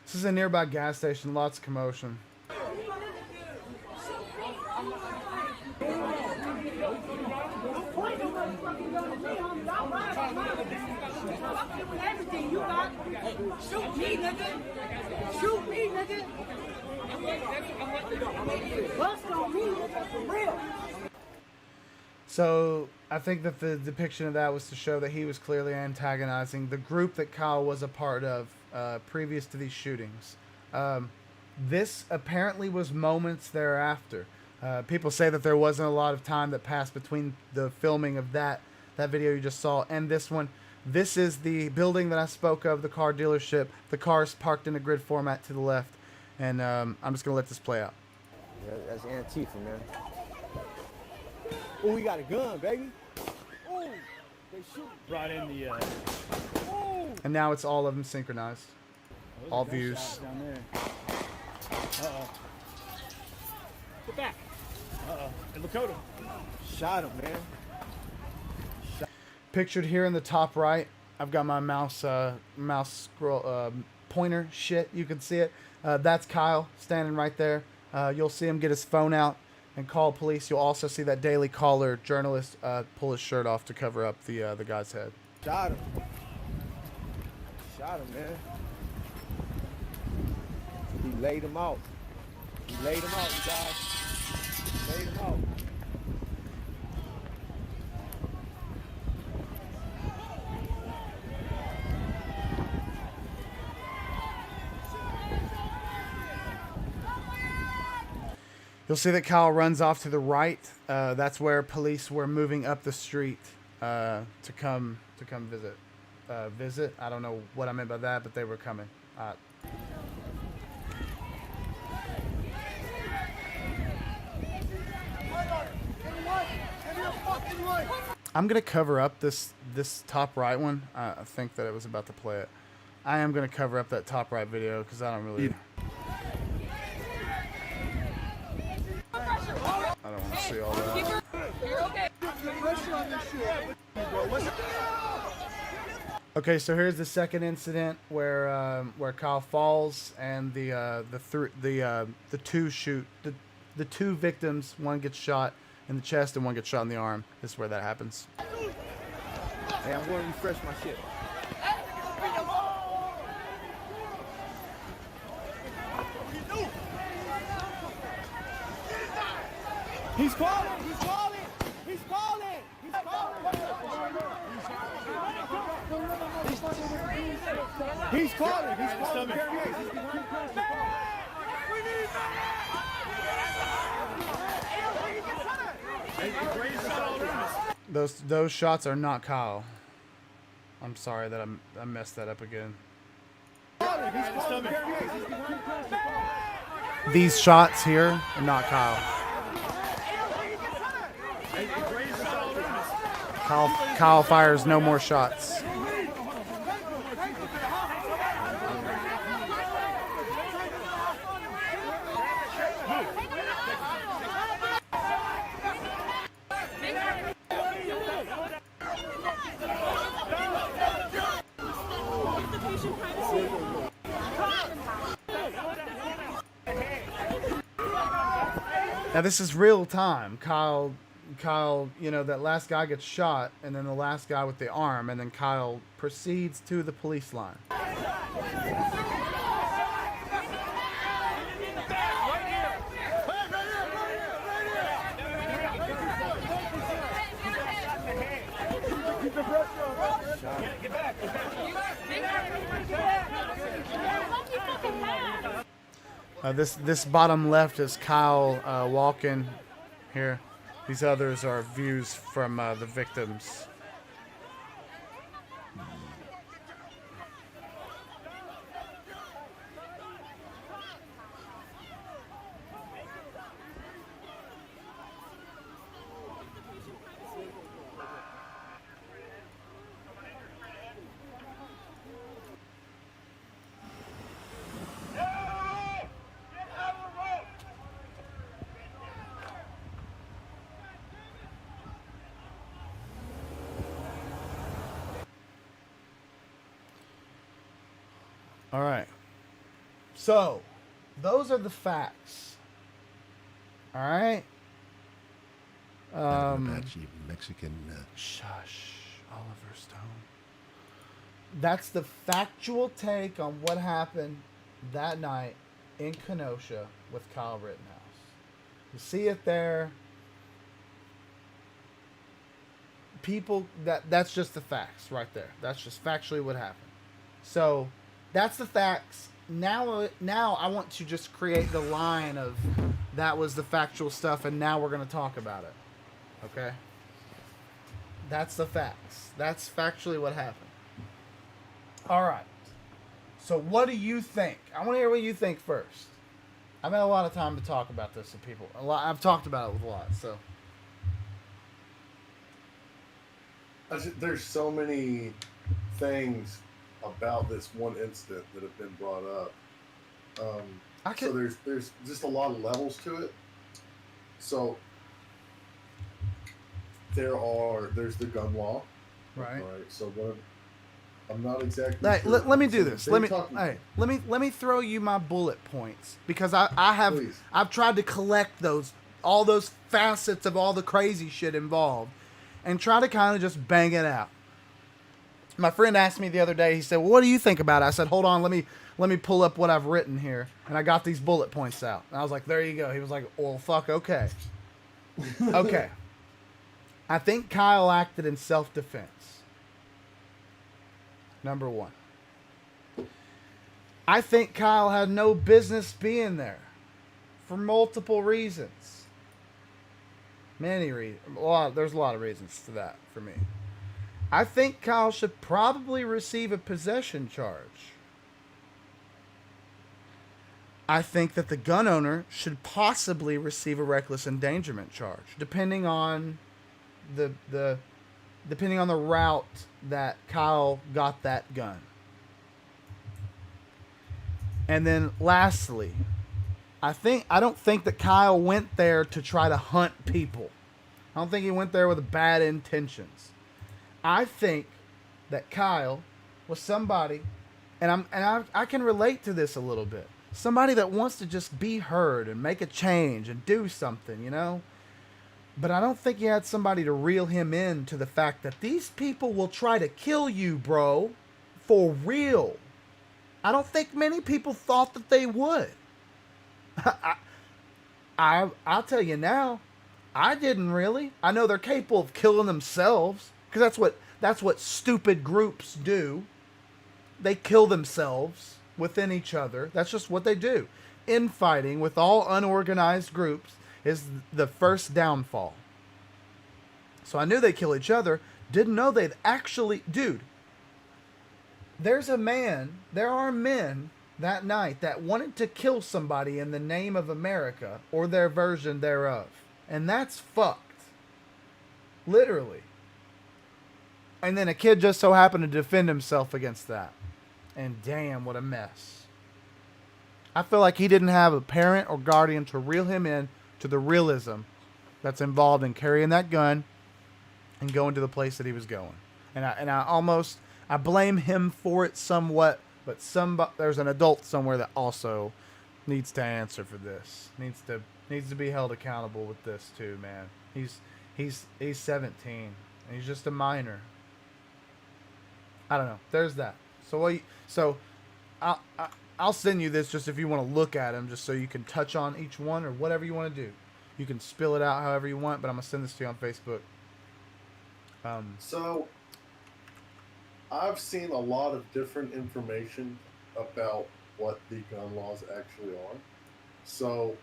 This is a nearby gas station. Lots of commotion. Shoot me, nigga. Shoot me, nigga. Bust on me, nigga, for real. So I think that the depiction of that was to show that he was clearly antagonizing the group that Kyle was a part of previous to these shootings. This apparently was moments thereafter. People say that there wasn't a lot of time that passed between the filming of that video you just saw and this one. This is the building that I spoke of, the car dealership. The car's parked in a grid format to the left. And I'm just going to let this play out. Yeah, that's Antifa, man. Oh, we got a gun, baby. Oh, they shoot. Brought in the And now it's all of them synchronized. those All are gunshots views. down there. Uh-oh. Get back. Uh-oh. And Lakota. Shot him, man. Pictured here in the top right, I've got my mouse scroll pointer shit. You can see it. That's Kyle standing right there. You'll see him get his phone out and call police. You'll also see that Daily Caller journalist pull his shirt off to cover up the guy's head. Shot him. Shot him, man. He laid him out. He laid him out, you guys. He laid him out. You'll see that Kyle runs off to the right. That's where police were moving up the street to come visit. Visit? I don't know what I meant by that, but they were coming. I'm gonna cover up this top right one. I think that it was about to play it. I am gonna cover up that top right video because I don't really. I don't want to see all that. Okay, so here's the second incident where Kyle falls and the two victims, one gets shot in the chest and one gets shot in the arm. This is where that happens. Hey, I'm going to refresh my shit. He's calling! He's calling! He's calling! He's calling! He's calling! He's calling! Those shots are not Kyle. I'm sorry that I messed that up again. These shots here are not Kyle. Kyle fires no more shots. Now this is real time. Kyle, you know, that last guy gets shot, and then the last guy with the arm, and then Kyle proceeds to the police line. This bottom left is Kyle walking here. These others are views from the victims. All right. So, those are the facts. All right. Apache Mexican. Shush, Oliver Stone. That's the factual take on what happened that night in Kenosha with Kyle Rittenhouse. You see it there. People, that's just the facts right there. That's just factually what happened. So, that's the facts. Now I want to just create the line of that was the factual stuff, and now we're going to talk about it. Okay? That's the facts. That's factually what happened. All right. So what do you think? I want to hear what you think first. I've had a lot of time to talk about this with people. I've talked about it with a lot. So There's so many things about this one incident that have been brought up. So there's just a lot of levels to it. So there's the gun law, Right. So I'm not exactly. Hey, sure. let me do So this. they Let me talk- let me throw you my bullet points because I've tried to collect all those facets of all the crazy shit involved and try to kind of just bang it out. My friend asked me the other day, he said, well, what do you think about it? I said, hold on, let me pull up what I've written here. And I got these bullet points out. And I was like, there you go. He was like, well, fuck, okay. Okay. I think Kyle acted in self-defense. Number one. I think Kyle had no business being there for multiple reasons. Many reasons. There's a lot of reasons to that for me. I think Kyle should probably receive a possession charge. I think that the gun owner should possibly receive a reckless endangerment charge, depending on the route that Kyle got that gun. And then lastly, I don't think that Kyle went there to try to hunt people. I don't think he went there with bad intentions. I think that Kyle was somebody, and I can relate to this a little bit. Somebody that wants to just be heard and make a change and do something, you know? But I don't think he had somebody to reel him in to the fact that these people will try to kill you, bro. For real. I don't think many people thought that they would. I'll tell you now, I didn't really. I know they're capable of killing themselves because that's what stupid groups do. They kill themselves within each other. That's just what they do. Infighting with all unorganized groups is the first downfall. So I knew they kill each other. Didn't know they'd actually... Dude, there are men that night that wanted to kill somebody in the name of America or their version thereof. And that's fucked. Literally. And then a kid just so happened to defend himself against that. And damn, what a mess. I feel like he didn't have a parent or guardian to reel him in to the realism that's involved in carrying that gun and going to the place that he was going. And I blame him for it somewhat, but there's an adult somewhere that also needs to answer for this. Needs to be held accountable with this too, man. He's 17 and he's just a minor. I don't know. There's that. So I'll send you this just if you want to look at them, just so you can touch on each one or whatever you want to do. You can spill it out however you want, but I'm gonna send this to you on Facebook. So I've seen a lot of different information about what the gun laws actually are. So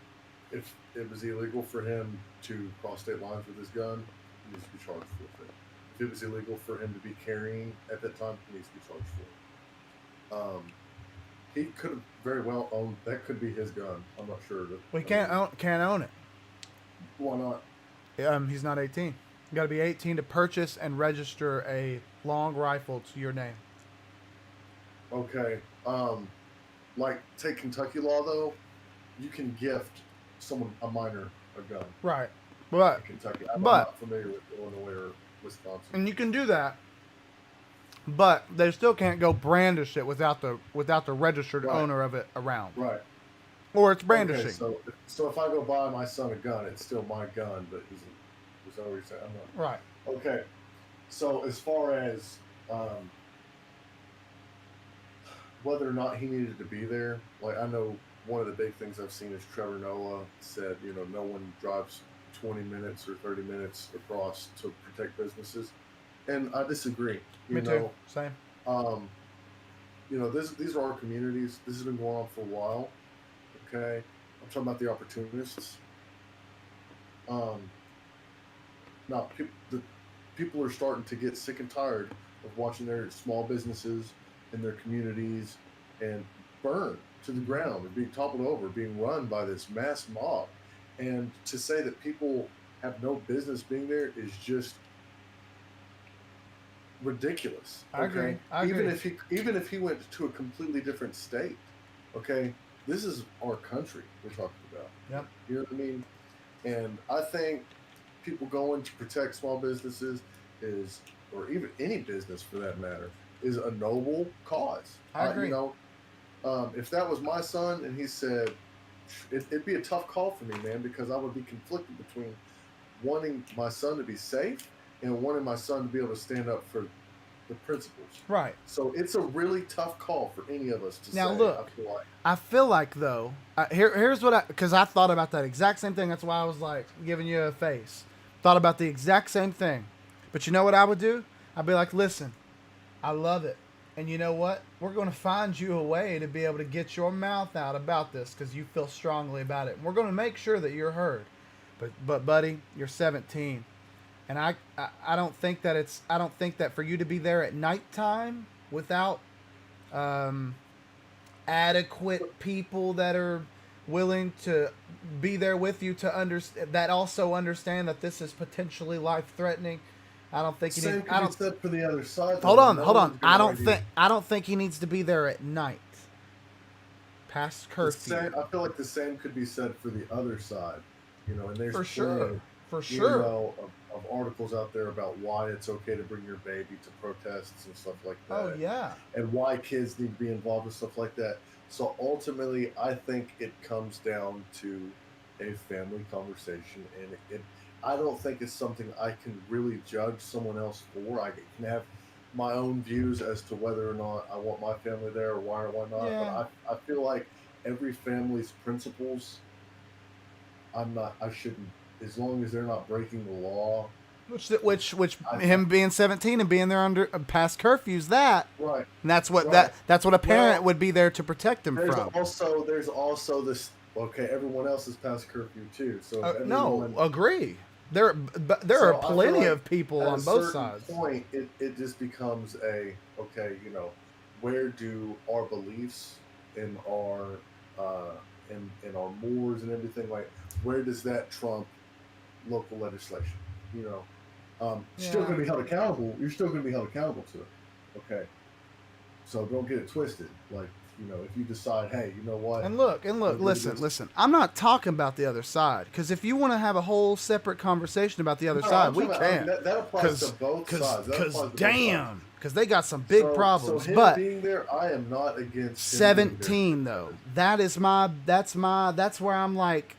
if it was illegal for him to cross state lines with his gun, he needs to be charged with it. If it was illegal for him to be carrying at that time, he needs to be charged for it. He could have very well owned. That could be his gun. I'm not sure. We can't own it. Why not? He's not 18. You got to be 18 to purchase and register a long rifle to your name. Okay. Like take Kentucky law though, you can gift someone a minor a gun. Right. But In Kentucky. I'm not familiar with Illinois or Wisconsin. and you can do that. But they still can't go brandish it without the registered Right. owner of it around. Right. Or it's brandishing. Okay, so if I go buy my son a gun, it's still my gun, but is that what you're saying? I'm not. Right. Okay. So as far as whether or not he needed to be there, like I know one of the big things I've seen is Trevor Noah said, no one drives 20 minutes or 30 minutes across to protect businesses. And I disagree. Me too. Same. These are our communities. This has been going on for a while. Okay. I'm talking about the opportunists. Now, the people are starting to get sick and tired of watching their small businesses and their communities and burn to the ground and being toppled over, being run by this mass mob. And to say that people have no business being there is just ridiculous. I agree. I even agree. even if he went to a completely different state, okay, this is our country we're talking about. Yep. You know what I mean? And I think people going to protect small businesses is, or even any business for that matter, is a noble cause. I agree. You know, if that was my son and he said, it'd be a tough call for me, man, because I would be conflicted between wanting my son to be safe and wanting my son to be able to stand up for the principles. Right. So it's a really tough call for any of us to Now, say. look, I feel like. I feel like though, here's what because I thought about that exact same thing. That's why I was like giving you a face. Thought about the exact same thing. But you know what I would do? I'd be like, listen, I love it. And you know what? We're going to find you a way to be able to get your mouth out about this because you feel strongly about it. And we're going to make sure that you're heard. But buddy, you're 17. And I don't think that for you to be there at nighttime without adequate people that are willing to be there with you to understand that also understand that this is potentially life threatening. I don't think you Same need. could be said for the other side. Hold though. on. No one's gonna argue. I don't think he needs to be there at night. Past The curfew. same, I feel like the same could be said for the other side. You know, and there's For sure. plenty, For you sure. know, of articles out there about why it's okay to bring your baby to protests and stuff like that. Oh yeah. And why kids need to be involved with stuff like that. So ultimately, I think it comes down to a family conversation, and I don't think it's something I can really judge someone else for. I can have my own views as to whether or not I want my family there or why not. Yeah. But I feel like every family's principles, I shouldn't, as long as they're not breaking the law. Which him being 17 and being there under past curfews, that Right. and that's what Right. that's what a parent Well, would be there to protect him There's from. also this. Okay, everyone else is past curfew too. So No, everyone, agree. There So are I feel plenty like of people at on a both certain sides. point, it just becomes okay, you know, where do our beliefs and our and our mores and everything, like, where does that trump local legislation? You know, you're still Yeah. going to be held accountable. You're still going to be held accountable to it. Okay, so don't get it twisted. Like, you know, if you decide, hey, you know what, And look, We'll do this. listen. I'm not talking about the other side because if you want to have a whole separate conversation about the other No, side, I'm we talking about- I can. mean, that applies to both sides. That applies to both sides. Because they got some big So problems. him But being there, I am not against him being there. 17 though, that's where I'm like,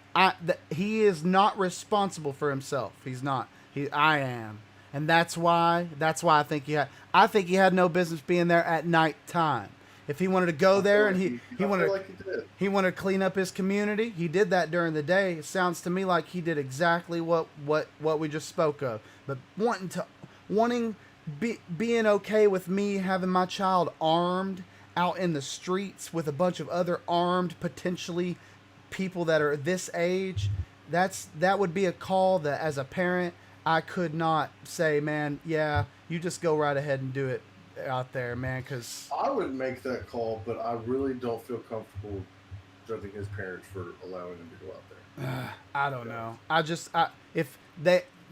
he is not responsible for himself. He's not. I am, and that's why I think he had no business being there at night time. If he wanted to go there and he I wanted feel like he did. he wanted to clean up his community, he did that during the day. It sounds to me like he did exactly what we just spoke of. But being okay with me having my child armed out in the streets with a bunch of other armed potentially people that are this age, that would be a call that as a parent I could not say, man, yeah, you just go right ahead and do it out there, man, because I would make that call, but I really don't feel comfortable judging his parents for allowing him to go out there. I don't know. If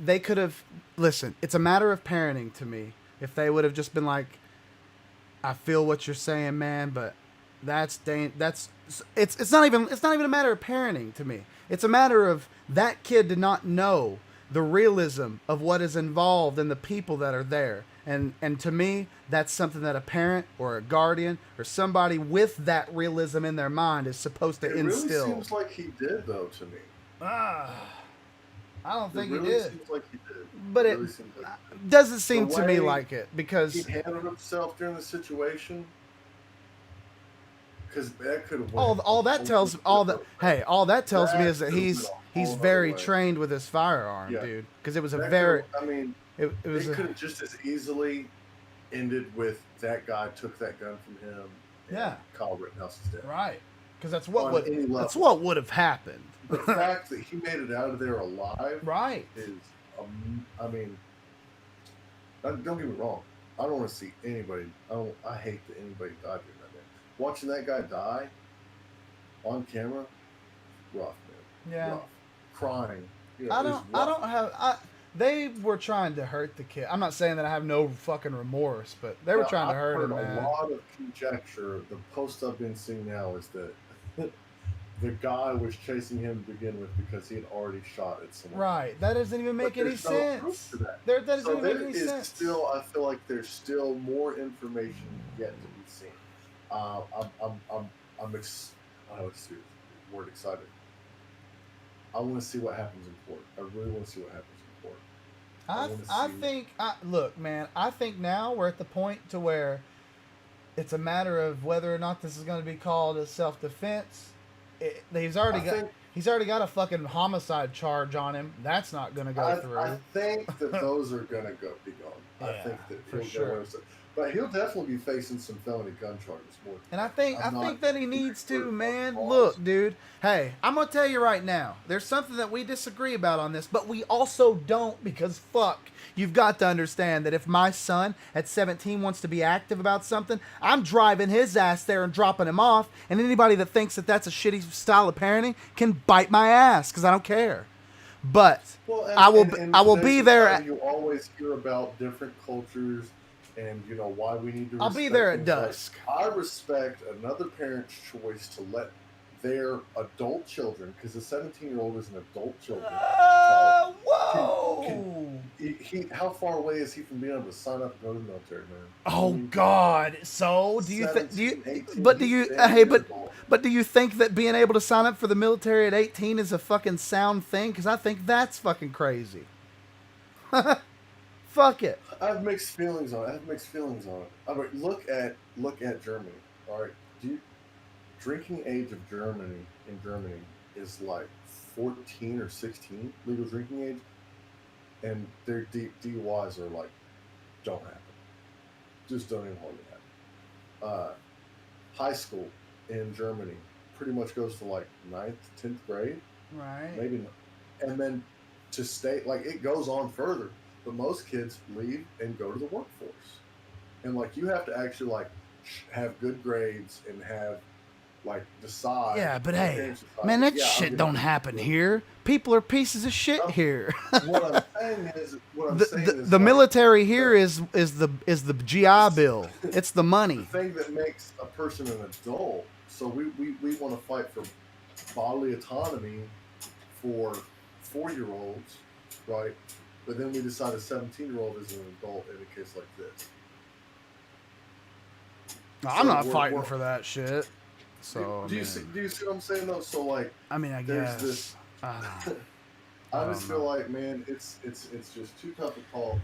they could have, listen, it's a matter of parenting to me. If they would have just been like, I feel what you're saying, man, but it's not even a matter of parenting to me. It's a matter of that kid did not know the realism of what is involved in the people that are there. And to me, that's something that a parent or a guardian or somebody with that realism in their mind is supposed to It instill. really seems like he did, though, to me. I don't think It he really did. seems like he did. But really seems like he did. doesn't seem The to me way like it because He handled himself during the situation, because that could have all that tells me is that he's very trained with his firearm, Yeah. dude. Because it was a That very could've- I mean, it was it a, could have just as easily ended with that guy took that gun from him. And Yeah. Kyle Rittenhouse is dead. right because that's On any that's level. what would have happened. The fact that he made it out of there alive Right. is, I mean, don't get me wrong. I don't want to see anybody. I hate that anybody died during that. Man. Watching that guy die on camera, rough, man. Yeah. Rough. Crying. You know, I it was don't rough. They were trying to hurt the kid. I'm not saying that I have no fucking remorse, but they were Now, trying to I've hurt him, heard man. a lot of conjecture. The post I've been seeing now is that the guy was chasing him to begin with because he had already shot at someone. Right. That doesn't even make But any there's no proof sense. to that. That doesn't So even there make any is sense. still, I feel like there's still more information yet to be seen. Let's see, word excited. I want to see what happens in court. I really want to see what happens in court. Look, man, I think now we're at the point to where it's a matter of whether or not this is going to be called as self-defense. He's already got a fucking homicide charge on him. That's not going to go through. I think that those are going to be gone. I Yeah, think that for he'll sure. go. But he'll definitely be facing some felony gun charges more. And I think I'm not that he needs to, sure man. about Look, laws. dude. Hey, I'm gonna tell you right now. There's something that we disagree about on this, but we also don't because fuck. You've got to understand that if my son at 17 wants to be active about something, I'm driving his ass there and dropping him off. And anybody that thinks that that's a shitty style of parenting can bite my ass because I don't care. But Well, I will be there. You always hear about different cultures, and you know why we need to. I'll be respect there at things like- dusk. I respect another parent's choice to let their adult children, because the 17-year-old is an adult child. Whoa! How far away is he from being able to sign up and go to the military, man? Oh God! So do you think? 18, But do he's you? very Hey, but visible. do you think that being able to sign up for the military at 18 is a fucking sound thing? Because I think that's fucking crazy. Fuck it. I have mixed feelings on it. I mean, look at Germany. All right, drinking age of Germany is like 14 or 16 legal drinking age, and their DUIs are like don't happen, just don't even hardly happen. High school in Germany pretty much goes to like 9th, 10th grade, Right. maybe, and then to stay like it goes on further. But most kids leave and go to the workforce, and like you have to actually like have good grades and have like decide. Yeah, but your hey, parents decide, man, that yeah, I'm shit gonna don't do happen this. here. People are pieces of shit here. What I'm saying is, The military here is the GI Bill. It's the the money. thing that makes a person an adult. So we want to fight for bodily autonomy for 4-year-olds, right? But then we decide a 17-year-old is an adult in a case like this. I'm not we're- fighting we're- for that shit. So do you see what I'm saying though? So like, I mean, I there's guess. this- I I don't just know. feel like, man, it's just too tough to call.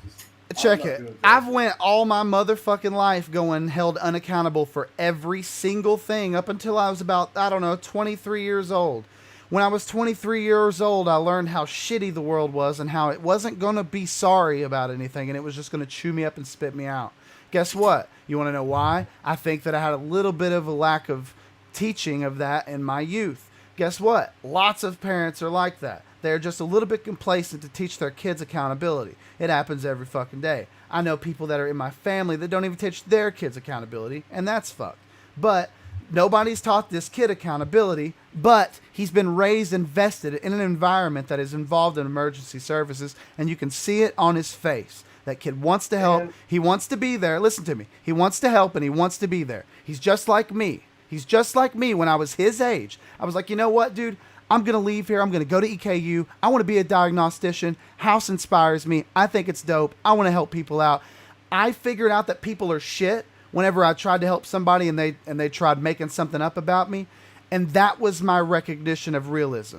Check it. I've went all my motherfucking life going held unaccountable for every single thing up until I was about, I don't know, 23 years old. When I was 23 years old, I learned how shitty the world was and how it wasn't going to be sorry about anything and it was just going to chew me up and spit me out. Guess what? You want to know why? I think that I had a little bit of a lack of teaching of that in my youth. Guess what? Lots of parents are like that. They're just a little bit complacent to teach their kids accountability. It happens every fucking day. I know people that are in my family that don't even teach their kids accountability, and that's fucked. But nobody's taught this kid accountability, but he's been raised and vested in an environment that is involved in emergency services, and you can see it on his face. That kid wants to help. And- He wants to be there. Listen to me. He wants to help, and he wants to be there. He's just like me. He's just like me when I was his age. I was like, you know what, dude? I'm going to leave here. I'm going to go to EKU. I want to be a diagnostician. House inspires me. I think it's dope. I want to help people out. I figured out that people are shit whenever I tried to help somebody and they tried making something up about me. And that was my recognition of realism.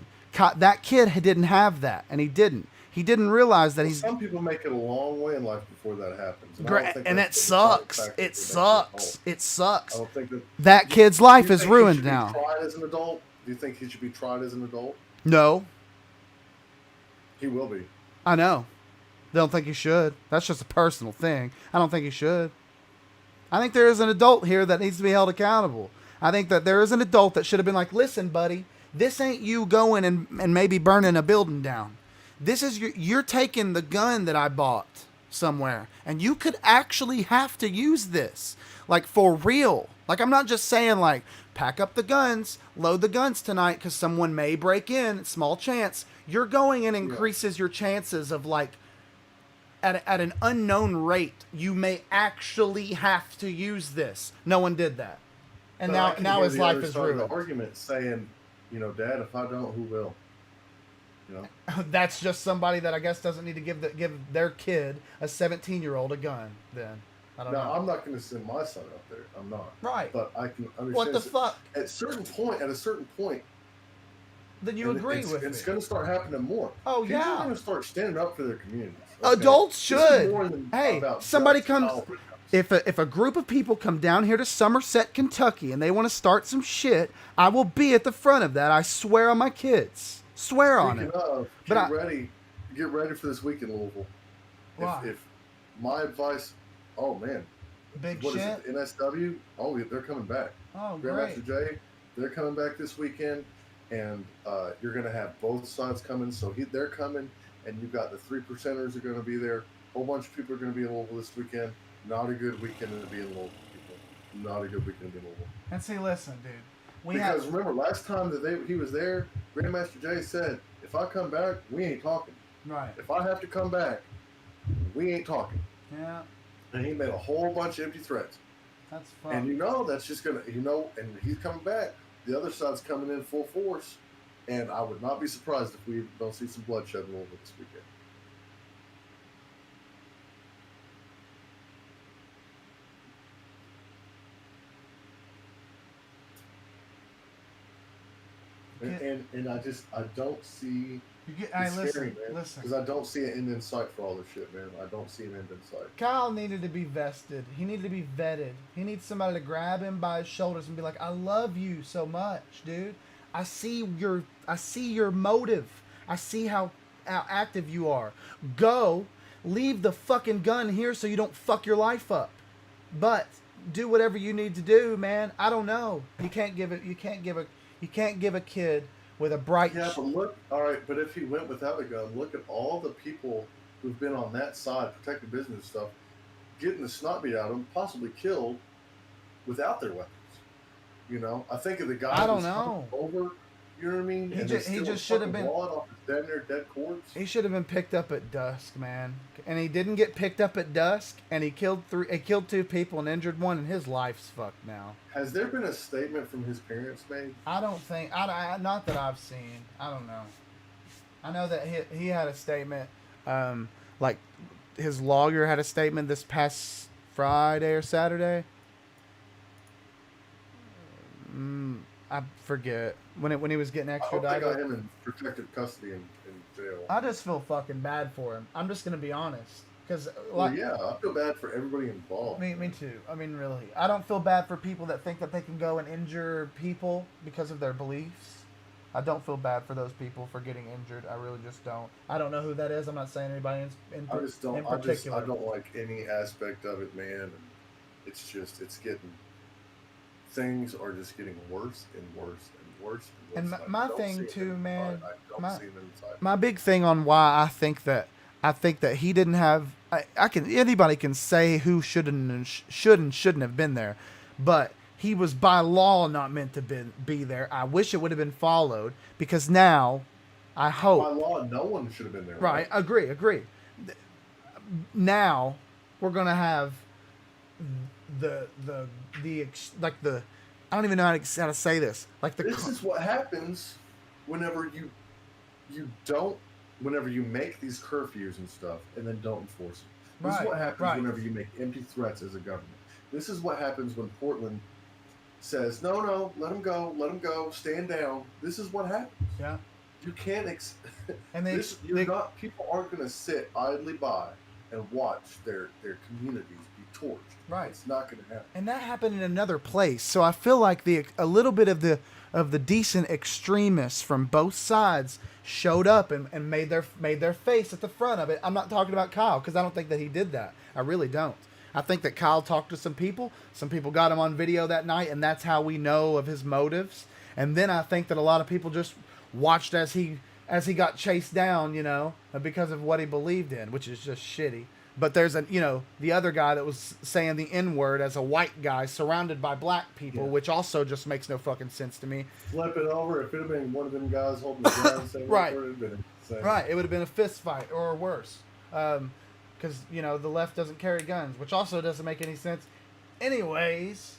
That kid didn't have that, and he didn't. He didn't realize that he's... Some people make it a long way in life before that happens. And I don't Great, think and that's it the sucks. factor It that makes sucks. adult. It sucks. I don't think that That kid's life Do you is think he ruined should be now. Tried as an adult? Do you think he should be tried as an adult? No, He will be. I know. They don't think he should. That's just a personal thing. I don't think he should. I think there is an adult here that needs to be held accountable. I think that there is an adult that should have been like, listen, buddy, this ain't you going and maybe burning a building down. This is you're taking the gun that I bought somewhere, and you could actually have to use this, like for real. Like, I'm not just saying like, pack up the guns, load the guns tonight because someone may break in, small chance. You're going and increases your chances of like at an unknown rate, you may actually have to use this. No one did that, and But I now can now hear his the life other is side of ruined. the argument saying, you know, Dad, if I don't, who will? You know, That's just somebody that I guess doesn't need to give their kid, a 17-year-old, a gun. Then I don't now know. I'm not going to send my son out there. I'm not. Right. But I can understand. What the fuck? At a certain point, Then you and agree it's, with it's me. going to start happening more. Oh, Kids yeah. are going to start standing up for their communities. Adults This is should. more than Hey, about somebody just comes. politics. If a group of people come down here to Somerset, Kentucky, and they want to start some shit, I will be at the front of that. I swear on my kids. Swear on Speaking it. of, But get ready for this week in Louisville. Why? If my advice, oh man, Big what is shit. it? NSW? Oh, they're coming back. Oh, Grandmaster great. Jay, they're coming back this weekend, and you're going to have both sides coming. So they're coming, and you've got the 3%ers are going to be there. A whole bunch of people are going to be in Louisville this weekend. Not a good weekend to be in Louisville, people. Not a good weekend to be in Louisville. And see, listen, dude. Because remember, last time that he was there, Grandmaster Jay said, if I come back, we ain't talking. Right. If I have to come back, we ain't talking. Yeah, And he made a whole bunch of empty threats. that's fun. And that's just going to, and he's coming back. The other side's coming in full force. And I would not be surprised if we don't see some bloodshed in Louisville this weekend. And I don't see. Hey, It's listen, scary, man. listen. Because I don't see an end in sight for all this shit, man. I don't see an end in sight. Kyle needed to be vested. He needed to be vetted. He needs somebody to grab him by his shoulders and be like, "I love you so much, dude. I see your motive. I see how active you are. Go, leave the fucking gun here so you don't fuck your life up. But do whatever you need to do, man. I don't know. You can't give a kid with a bright. Yeah, but look, all right, but if he went without a gun, look at all the people who've been on that side, protecting business and stuff, getting the snot beat out of them, possibly killed without their weapons. You know, I think of the guy I don't who's know. over, you know what I mean? He And just- they he steal just a should have fucking been- wallet off his dead corpse. He should have been picked up at dusk, man. And he didn't get picked up at dusk, and he killed two people and injured one, and his life's fucked now. Has there been a statement from his parents made? I don't think, not that I've seen. I don't know. I know that he had a statement, like his lawyer had a statement this past Friday or Saturday. I forget when he was getting I hope they extradited. got him in protective custody in jail. I just feel fucking bad for him. I'm just gonna be honest, because Well, yeah, I feel bad for everybody involved. Me too. I mean, really. I don't feel bad for people that think that they can go and injure people because of their beliefs. I don't feel bad for those people for getting injured. I really just don't. I don't know who that is. I'm not saying anybody in I just don't. in I particular. don't like any aspect of it, man. And it's getting. Things are just getting worse and worse and worse and worse. And my I don't thing see it too, in man, inside. I don't my- see them inside. My big thing on why I think that he didn't have. Anybody can say who should and shouldn't have been there, but he was by law not meant to be there. I wish it would have been followed, because now I hope. By law, no one should have been there. Right, agree. Now we're gonna have the I don't even know how to say this. Like This is what happens whenever whenever you make these curfews and stuff and then don't enforce them. This is what happens whenever you make empty threats as a government. This is what happens when Portland says, no, let them go, stand down. This is what happens. Yeah. You can't. And People aren't going to sit idly by and watch their communities be torched. Right. It's not going to happen. And that happened in another place. So I feel like a little bit of the decent extremists from both sides showed up and made their face at the front of it. I'm not talking about Kyle, because I don't think that he did that. I really don't. I think that Kyle talked to some people. Some people got him on video that night, and that's how we know of his motives. And then I think that a lot of people just watched as he got chased down, because of what he believed in, which is just shitty. But there's the other guy that was saying the N-word as a white guy surrounded by black people, which also just makes no fucking sense to me. Flip it over. If it had been one of them guys holding the gun saying Right. it would have been insane. Right, it would have been a fist fight or worse. because the left doesn't carry guns, which also doesn't make any sense. Anyways,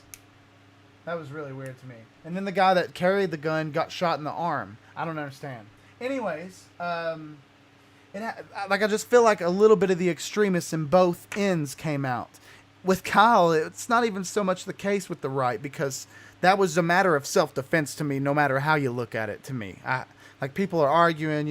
that was really weird to me. And then the guy that carried the gun got shot in the arm. I don't understand. Anyways, I just feel like a little bit of the extremists in both ends came out. With Kyle, it's not even so much the case with the right, because that was a matter of self-defense to me, no matter how you look at it. To me, people are arguing,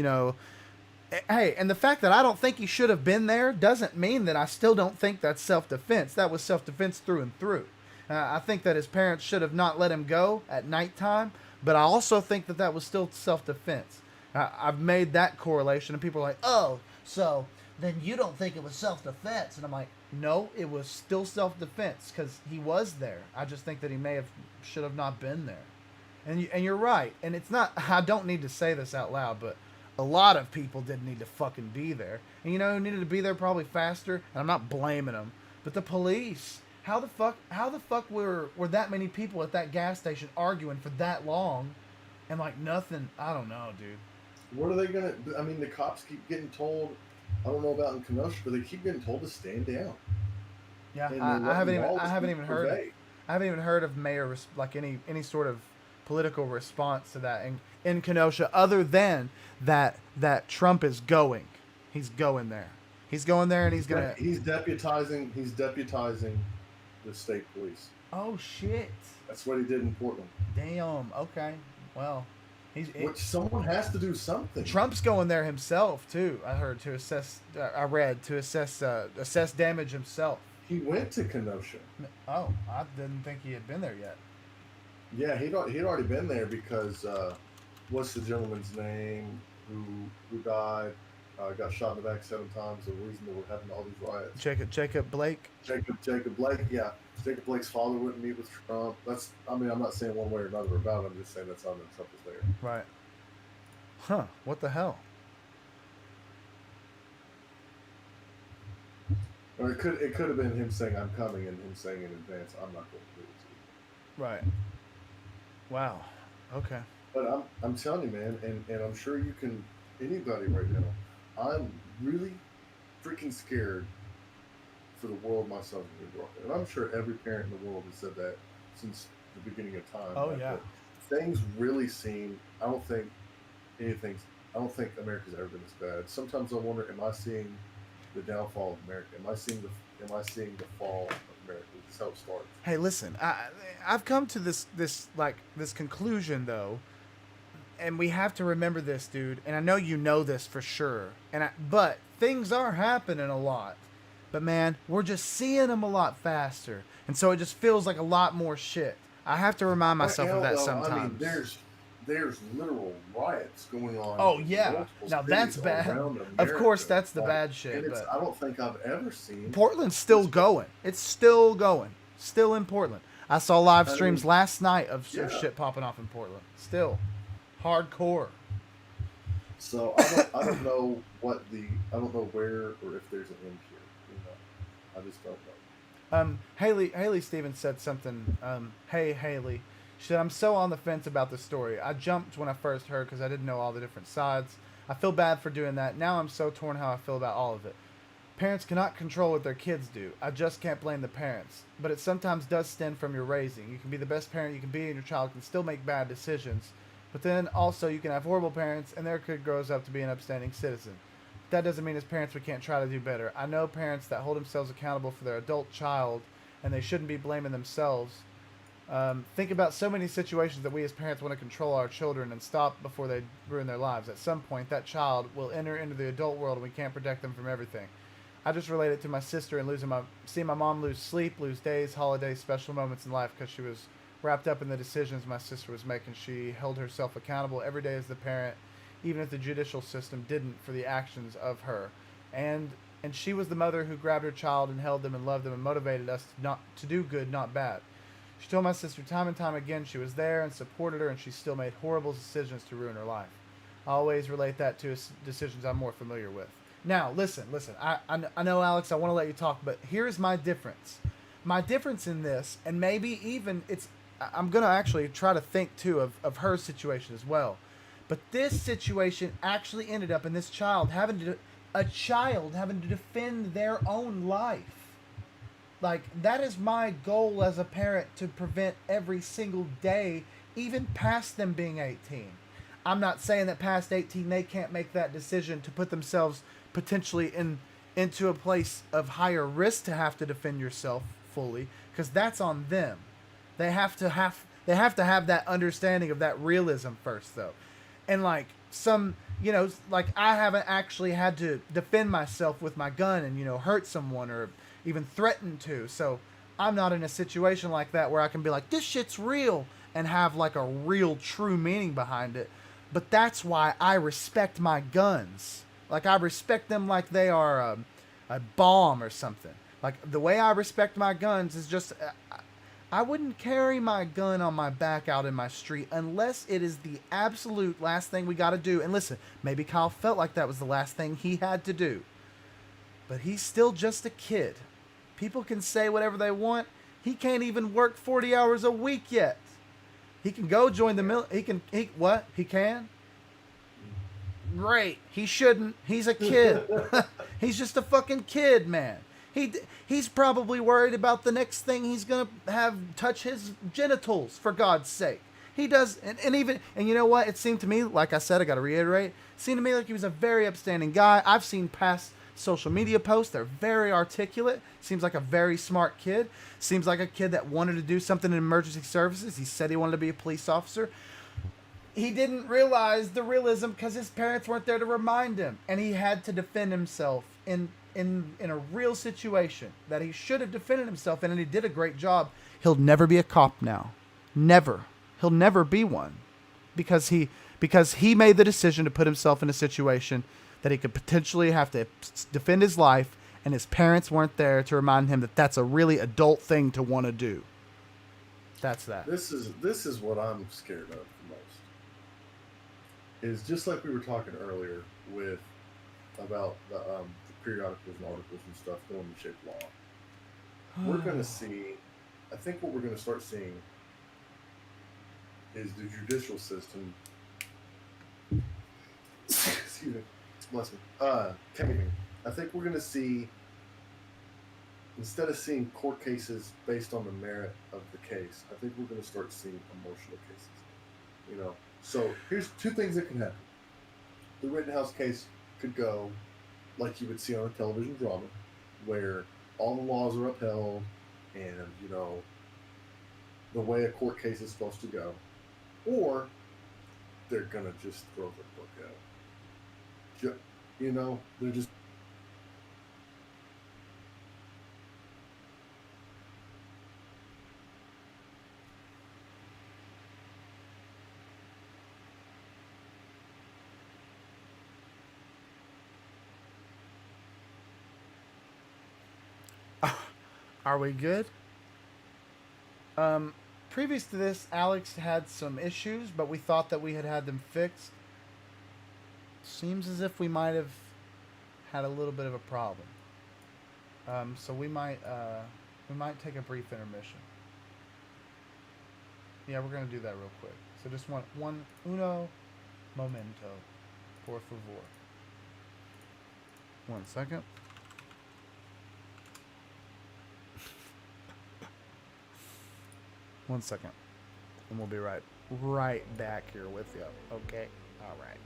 hey, and the fact that I don't think he should have been there doesn't mean that I still don't think that's self-defense. That was self-defense through and through. I think that his parents should have not let him go at nighttime, but I also think that that was still self-defense. I've made that correlation, and people are like, oh, so then you don't think it was self-defense? And I'm like, no, it was still self-defense, because he was there. I just think that he should have not been there. And you're right. And it's not, I don't need to say this out loud, but a lot of people didn't need to fucking be there. And who needed to be there probably faster? And I'm not blaming them, but the police. How the fuck were that many people at that gas station arguing for that long, and nothing? I don't know, dude. What are they gonna? I mean, the cops keep getting told. I don't know about in Kenosha, but they keep getting told to stand down. Yeah, I haven't even heard of mayor any sort of political response to that in Kenosha, other than that Trump is going. He's going there. He's going there, and he's deputizing the state police. Oh shit! That's what he did in Portland. Damn. Okay. Well, someone has to do something. Trump's going there himself too. I heard to assess. I read to assess damage himself. He went to Kenosha. Oh, I didn't think he had been there yet. Yeah, he'd already been there because what's the gentleman's name who died? Got shot in the back 7 times. The reason they were having all these riots. Jacob Blake. Jacob Blake. Yeah, Jacob Blake's father wouldn't meet with Trump. I'm not saying one way or another about it. I'm just saying that's how Trump was there. Right. Huh? What the hell? Or it could have been him saying I'm coming and him saying in advance I'm not going to do it. Right. Wow. Okay. But I'm telling you, man, and I'm sure you can. Anybody right now. I'm really freaking scared for the world my son's going to grow up in. And I'm sure every parent in the world has said that since the beginning of time. Oh, yeah. Things really seem, I don't think America's ever been this bad. Sometimes I wonder, am I seeing the downfall of America? Am I seeing the fall of America? This is how it starts. Hey, listen, I've come to this conclusion, though, and we have to remember this, dude, and I know you know this for sure, but things are happening a lot, but man, we're just seeing them a lot faster, and so it just feels like a lot more shit. I have to remind myself of that sometimes. I mean, there's literal riots going on. Oh yeah, now that's bad. Of course, that's the bad shit. But I don't think I've ever seen. Portland's still going. It's still going. Still in Portland. I saw live streams last night of shit popping off in Portland. Still. Hardcore. So I don't know I don't know where or if there's an end here. I just don't know. Haley Stevens said something. Hey Haley, she said, I'm so on the fence about the story. I jumped when I first heard because I didn't know all the different sides. I feel bad for doing that. Now I'm so torn how I feel about all of it. Parents cannot control what their kids do. I just can't blame the parents. But it sometimes does stem from your raising. You can be the best parent you can be, and your child can still make bad decisions. But then also you can have horrible parents and their kid grows up to be an upstanding citizen. That doesn't mean as parents we can't try to do better. I know parents that hold themselves accountable for their adult child and they shouldn't be blaming themselves. Think about so many situations that we as parents want to control our children and stop before they ruin their lives. At some point that child will enter into the adult world and we can't protect them from everything. I just relate it to my sister and seeing my mom lose sleep, lose days, holidays, special moments in life because she was wrapped up in the decisions my sister was making. She held herself accountable every day as the parent, even if the judicial system didn't, for the actions of her. And she was the mother who grabbed her child and held them and loved them and motivated us to do good, not bad. She told my sister time and time again she was there and supported her, and she still made horrible decisions to ruin her life. I always relate that to decisions I'm more familiar with. Now, listen. I know, Alex, I want to let you talk, but here's my difference. My difference in this, and maybe even I'm going to actually try to think, too, of her situation as well. But this situation actually ended up in this child having to a child having to defend their own life. Like, that is my goal as a parent, to prevent every single day, even past them being 18. I'm not saying that past 18 they can't make that decision to put themselves potentially into a place of higher risk to have to defend yourself fully, because that's on them. They have to have that understanding of that realism first, though. And like some, like I haven't actually had to defend myself with my gun and hurt someone or even threaten to. So I'm not in a situation like that where I can be like, this shit's real, and have like a real true meaning behind it. But that's why I respect my guns. Like, I respect them like they are a bomb or something. Like, the way I respect my guns is just, I wouldn't carry my gun on my back out in my street unless it is the absolute last thing we got to do. And listen, maybe Kyle felt like that was the last thing he had to do. But he's still just a kid. People can say whatever they want. He can't even work 40 hours a week yet. He can go join the military. He can? Great. He shouldn't. He's a kid. He's just a fucking kid, man. He's probably worried about the next thing he's gonna have touch his genitals, for God's sake. He does, and you know what? It seemed to me, like I said, I gotta reiterate, it seemed to me like he was a very upstanding guy. I've seen past social media posts. They're very articulate. Seems like a very smart kid. Seems like a kid that wanted to do something in emergency services. He said he wanted to be a police officer. He didn't realize the realism because his parents weren't there to remind him, and he had to defend himself in a real situation that he should have defended himself in, and he did a great job. He'll never be a cop now. Never. He'll never be one because he made the decision to put himself in a situation that he could potentially have to defend his life, and his parents weren't there to remind him that that's a really adult thing to want to do. That's that. This is what I'm scared of the most. Is just like we were talking earlier about the periodicals and articles and stuff going to shape law. We're going to see, I think what we're going to start seeing is the judicial system, excuse me, bless me, caving. I think we're going to see, instead of seeing court cases based on the merit of the case, I think we're going to start seeing emotional cases. So here's two things that can happen. The Rittenhouse case could go like you would see on a television drama, where all the laws are upheld and, the way a court case is supposed to go. Or they're going to just throw the book out. They're just... Are we good? Previous to this, Alex had some issues, but we thought that we had them fixed. Seems as if we might have had a little bit of a problem. So we might take a brief intermission. Yeah, we're gonna do that real quick. So just uno momento, por favor. 1 second. One second, and we'll be right back here with you. Okay? All right.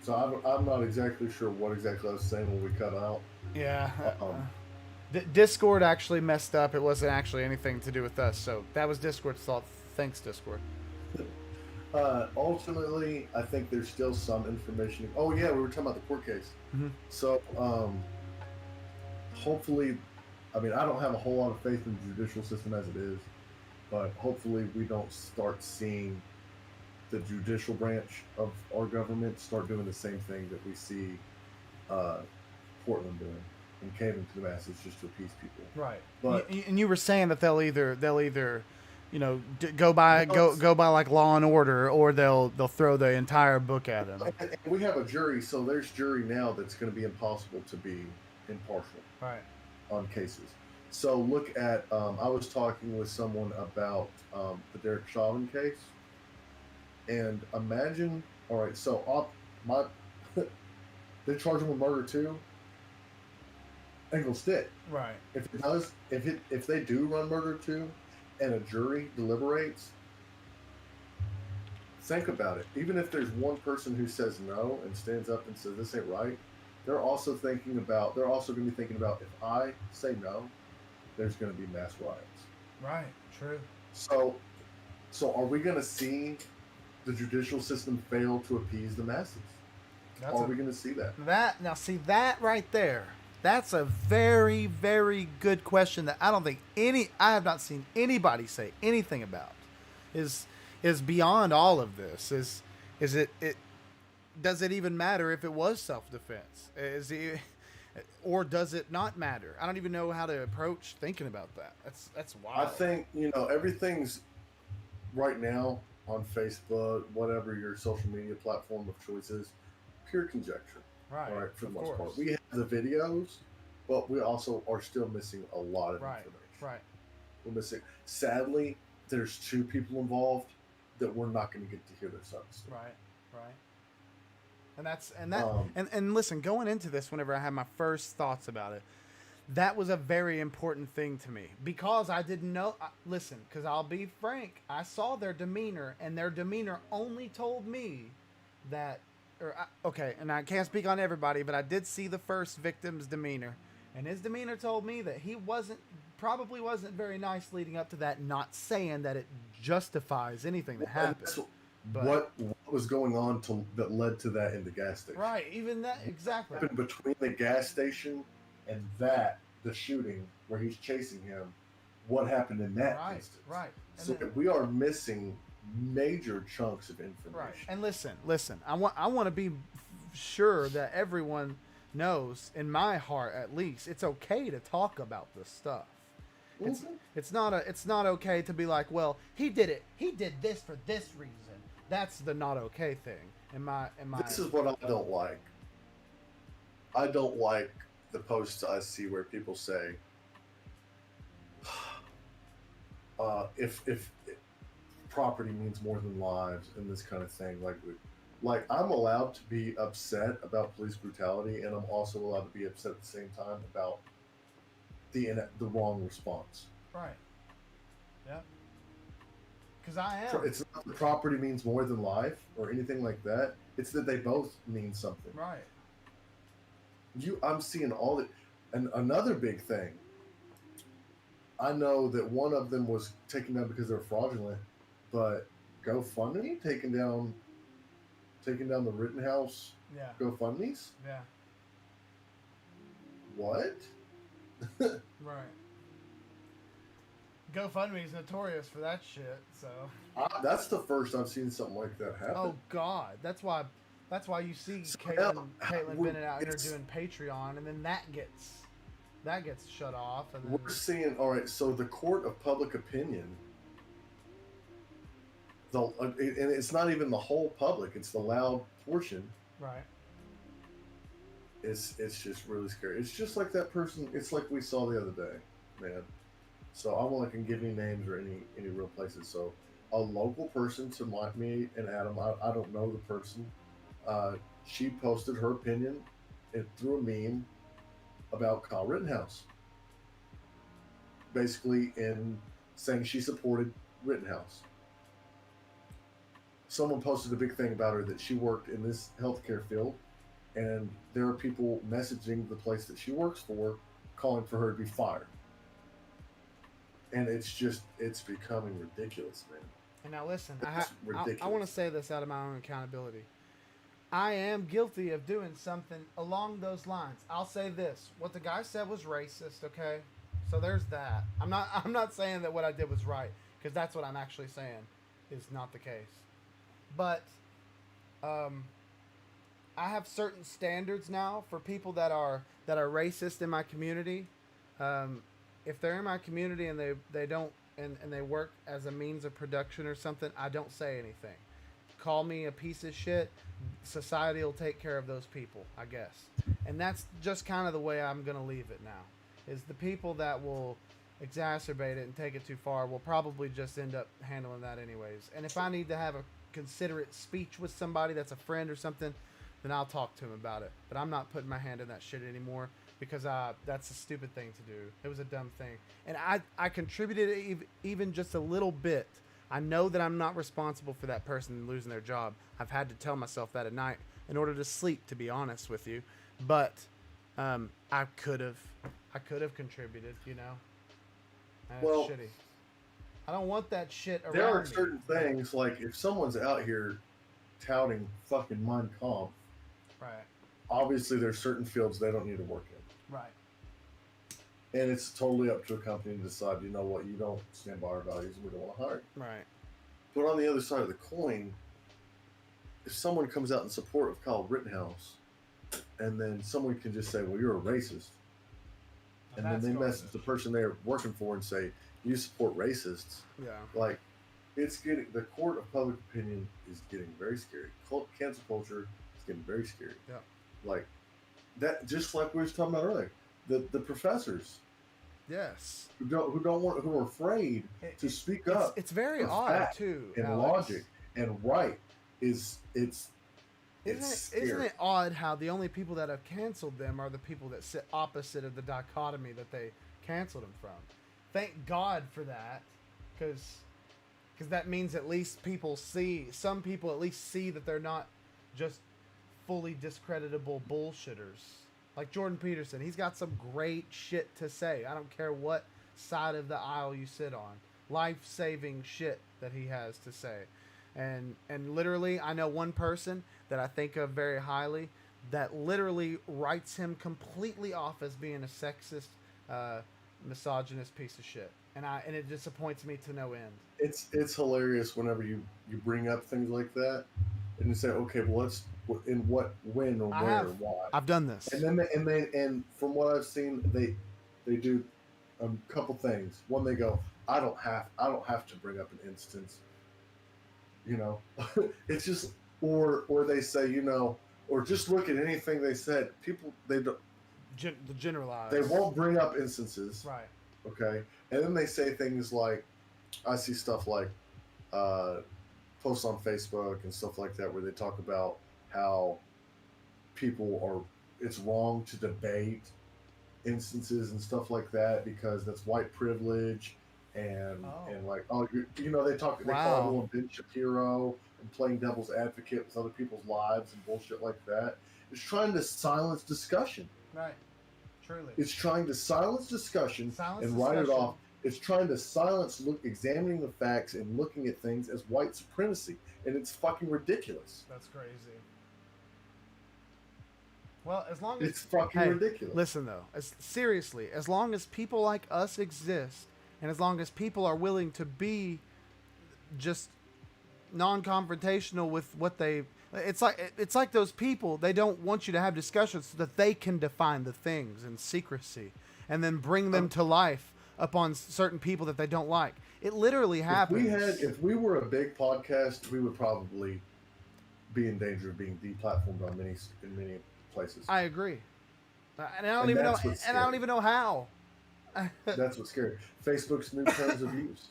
So I'm not exactly sure what exactly I was saying when we cut out. Yeah. Um, Discord actually messed up. It wasn't actually anything to do with us. So that was Discord's fault. Thanks, Discord. Ultimately, I think there's still some information. Oh yeah, we were talking about the court case. Mhm. So hopefully, I mean, I don't have a whole lot of faith in the judicial system as it is, but hopefully we don't start seeing the judicial branch of our government start doing the same thing that we see Portland doing and catering to the masses just to appease people. Right. But And you were saying that they'll either, you know, go by like Law and Order, or they'll throw the entire book at him. and we have a jury, so there's jury now that's going to be impossible to be impartial. Right. On cases. So look at, I was talking with someone about the Derek Chauvin case, and imagine, all right, so they charge him with murder too. Ain't gonna stick. Right. If it does, if they do run murder too, and a jury deliberates, think about it. Even if there's one person who says no and stands up and says this ain't right, they're also going to be thinking about, if I say no, there's going to be mass riots. Right. True. So are we going to see the judicial system fail to appease the masses? Are we going to see that? That right there. That's a very, very good question that I have not seen anybody say anything about. Is beyond all of this. Does it even matter if it was self-defense? Or does it not matter? I don't even know how to approach thinking about that. That's wild. I think, everything's right now on Facebook, whatever your social media platform of choice is, pure conjecture. Right. All right, for the most course. part. We have the videos, but we also are still missing a lot of information. Right. We're missing. Sadly, there's 2 people involved that we're not going to get to hear their sides. Right. And listen, going into this, whenever I had my first thoughts about it, that was a very important thing to me, because I didn't know. Listen, because I'll be frank, I saw their demeanor, and their demeanor only told me that, and I can't speak on everybody, but I did see the first victim's demeanor, and his demeanor told me that he probably wasn't very nice leading up to that. Not saying that it justifies anything that happened. What was going on that led to that in the gas station? Right, even that, exactly. What happened between the gas station and the shooting where he's chasing him? What happened in that instance? Right. So we are missing major chunks of information. Right. And listen. I want to be sure that everyone knows, in my heart at least, it's okay to talk about this stuff. It's not okay to be like, well, he did it. He did this for this reason. That's the not okay thing. This is what I don't like. I don't like the posts I see where people say, if property means more than lives and this kind of thing, like I'm allowed to be upset about police brutality, and I'm also allowed to be upset at the same time about the wrong response. Right. Yeah. Because I am. It's not that property means more than life or anything like that. It's that they both mean something. Right. I'm seeing all that. And another big thing, I know that one of them was taken down because they're fraudulent, but GoFundMe taking down the Rittenhouse GoFundMes? Yeah. What? Right. GoFundMe is notorious for that shit, so. That's the first I've seen something like that happen. Oh God, that's why you see So Caitlin Bennett out here doing Patreon, and then that gets shut off. And then... We're seeing, all right, so the court of public opinion, and it's not even the whole public, it's the loud portion. Right. It's just really scary. It's just like that person, it's like we saw the other day, man. So I won't give any names or any real places. So a local person to me and Adam, I don't know the person. She posted her opinion through a meme about Kyle Rittenhouse. Basically in saying she supported Rittenhouse. someone posted a big thing about her that she worked in this healthcare field, and there are people messaging the place that she works for, calling for her to be fired. And it's becoming ridiculous, man. And now listen, It's I want to ridiculous. say this out of my own accountability. I am guilty of doing something along those lines. I'll say this: what the guy said was racist. Okay, so there's that. I'm not saying that what I did was right, because that's what I'm actually saying is not the case. But I have certain standards now for people that are racist in my community. If they're in my community and they don't and they work as a means of production or something, I don't say anything. Call me a piece of shit. Society will take care of those people, I guess. And that's just kind of the way I'm going to leave it now. Is the people that will exacerbate it and take it too far will probably just end up handling that anyways. And if I need to have a considerate speech with somebody that's a friend or something, then I'll talk to him about it. But I'm not putting my hand in that shit anymore, because that's a stupid thing to do. It was a dumb thing. And I contributed even just a little bit. I know that I'm not responsible for that person losing their job. I've had to tell myself that at night in order to sleep, to be honest with you. But I could have contributed, you know. And Well, it's shitty. I don't want that shit around There are me. certain things, like if someone's out here touting fucking Mein Kampf, Right. obviously there's certain fields they don't need to work in. Right. And it's totally up to a company to decide, you know what, you don't stand by our values and we don't want to hire you. Right. But on the other side of the coin, if someone comes out in support of Kyle Rittenhouse, and then someone can just say, well, you're a racist, and then they message the person they're working for and say, you support racists, Yeah. like, the court of public opinion is getting very scary. Cancel culture is getting very scary. Yeah. Like, that, just like we were talking about earlier, the professors Yes. who are afraid to speak up. It's very for odd fact too. and Alex. logic and right it's Isn't scary. it odd how the only people that have canceled them are the people that sit opposite of the dichotomy that they canceled them from? Thank God for that, because that means at least some people at least see that they're not just fully discreditable bullshitters. Like Jordan Peterson, he's got some great shit to say. I don't care what side of the aisle you sit on. Life-saving shit that he has to say. And literally, I know one person that I think of very highly that literally writes him completely off as being a sexist, misogynist piece of shit. And it disappoints me to no end. It's hilarious whenever you bring up things like that and you say, okay, well, let's in what, when, or where, or why. I've done this. And then and from what I've seen, they do a couple things. One, they go, I don't have to bring up an instance. You know, it's just, or they say, you know, or just look at anything they said. People, they don't, The generalized. they won't bring up instances. Right. Okay, and then they say things like, I see stuff like posts on Facebook and stuff like that where they talk about how it's wrong to debate instances and stuff like that because that's white privilege and like, oh, you know, they call everyone Ben Shapiro and playing devil's advocate with other people's lives and bullshit like that. It's trying to silence discussion. Right. Truly. It's trying to silence discussion and write it off. It's trying to examining the facts and looking at things as white supremacy, and it's fucking ridiculous. That's crazy. Well, as long as It's fucking ridiculous. Listen though, seriously, as long as people like us exist, and as long as people are willing to be just non-confrontational with what it's like those people, they don't want you to have discussions so that they can define the things in secrecy and then bring them to life upon certain people that they don't like. It literally happens. If we were a big podcast, we would probably be in danger of being deplatformed in many places. I agree. And I don't even know how. That's what's scary. Facebook's new terms of use.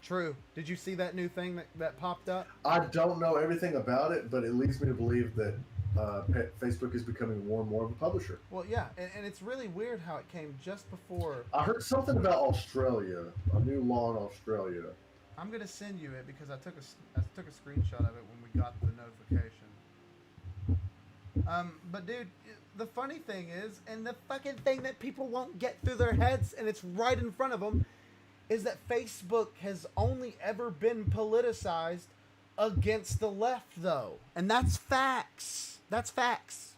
True. Did you see that new thing that popped up? I don't know everything about it, but it leads me to believe that Facebook is becoming more and more of a publisher. Well, yeah, and it's really weird how it came just before. I heard something about Australia, a new law in Australia, I'm gonna send you it because I took a screenshot of it when we got the notification. But dude, the funny thing is, and the fucking thing that people won't get through their heads, and it's right in front of them, is that Facebook has only ever been politicized against the left, though, and that's facts. That's facts.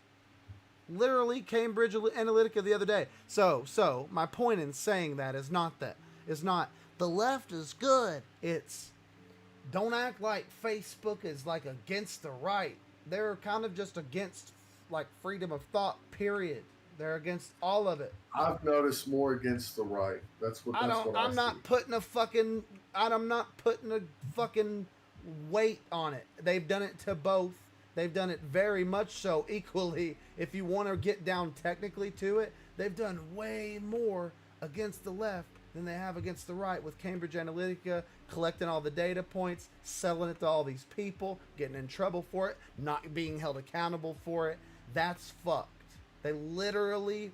Literally, Cambridge Analytica the other day. So my point in saying that is not the left is good. It's don't act like Facebook is like against the right. They're kind of just against like freedom of thought. Period. They're against all of it. I've noticed more against the right. I'm not putting a fucking weight on it. They've done it to both. They've done it very much so equally. If you want to get down technically to it, they've done way more against the left than they have against the right, with Cambridge Analytica collecting all the data points, selling it to all these people, getting in trouble for it, not being held accountable for it. That's fucked. They literally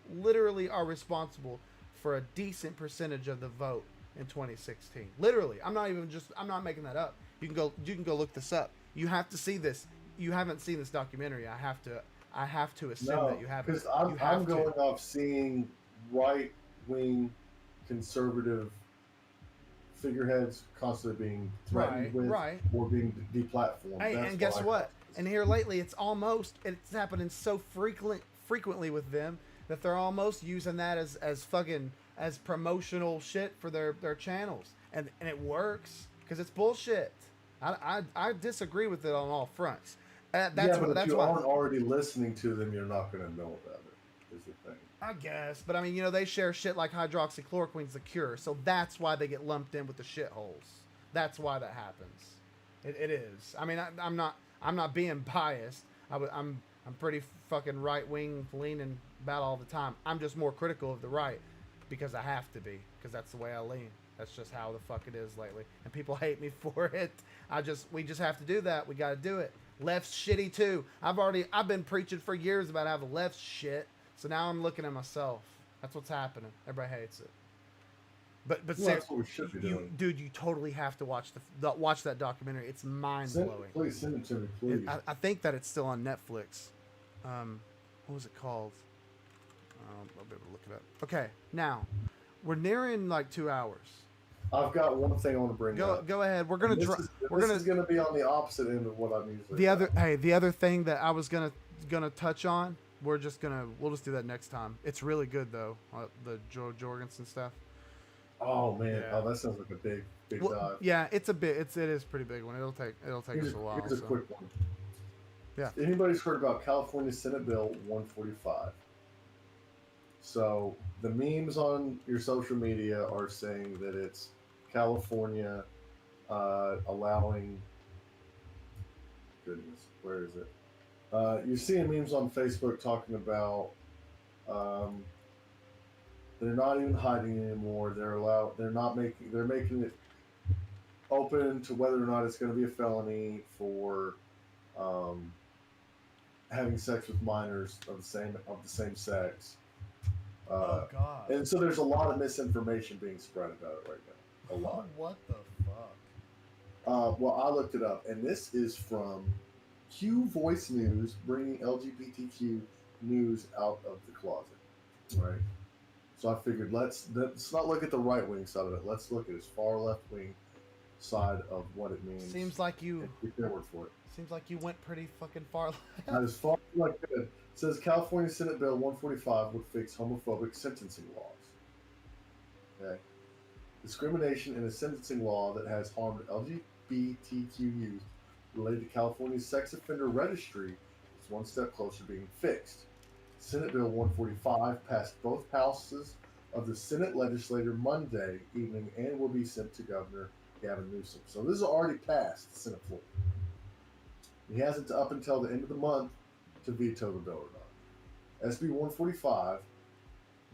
are responsible for a decent percentage of the vote in 2016. Literally. I'm not making that up. You can go look this up. You have to see this. You haven't seen this documentary. I have to assume that you haven't. Because I'm going off seeing right-wing conservative figureheads constantly being threatened or being deplatformed. Hey, and guess what? And here lately, it's happening so frequently with them that they're almost using that as promotional shit for their channels, and it works because it's bullshit. I disagree with it on all fronts. That's if you aren't already listening to them, you're not going to know about it. Is the thing. I guess, but I mean, they share shit like hydroxychloroquine's the cure, so that's why they get lumped in with the shitholes. That's why that happens. It is. I mean, I'm not being biased. I'm pretty fucking right wing leaning about all the time. I'm just more critical of the right because I have to be, because that's the way I lean. That's just how the fuck it is lately, and people hate me for it. We just have to do that. We got to do it. Left's shitty too. I've been preaching for years about how the left's shit. So now I'm looking at myself. That's what's happening. Everybody hates it. But that's what we should be doing. Dude, you totally have to watch that documentary. It's mind blowing. Please send it to me, please. I think that it's still on Netflix. What was it called? I'll be able to look it up. Okay, now we're nearing like 2 hours. I've got one thing I want to bring up. Go ahead. This is gonna be on the opposite end of what I'm usually. The other thing that I was gonna touch on. We'll just do that next time. It's really good though. The Joe Jorgensen stuff. Oh man, yeah. That sounds like a big dive. Yeah, it is a pretty big one. It'll take us a while. Here's a quick one. Yeah. Anybody's heard about California Senate Bill 145? So the memes on your social media are saying that it's California allowing. Goodness, where is it? You're seeing memes on Facebook talking about they're not even hiding anymore. They're making it open to whether or not it's going to be a felony for having sex with minors of the same sex. Oh God! And so there's a lot of misinformation being spread about it right now. A lot. What the fuck? Well, I looked it up, and this is from Q Voice News, bringing LGBTQ news out of the closet. Right. So I figured let's not look at the right wing side of it. Let's look at its far left wing side of what it means. Seems like you. Take their word for it. Seems like you went pretty fucking far left. Not as far as I could. It says California Senate Bill 145 would fix homophobic sentencing laws. Okay. Discrimination in a sentencing law that has harmed LGBTQ youth related to California's sex offender registry is one step closer to being fixed. Senate Bill 145 passed both houses of the Senate legislature Monday evening and will be sent to Governor Gavin Newsom. So this is already passed the Senate floor. He has it up until the end of the month to veto the bill or not. SB 145,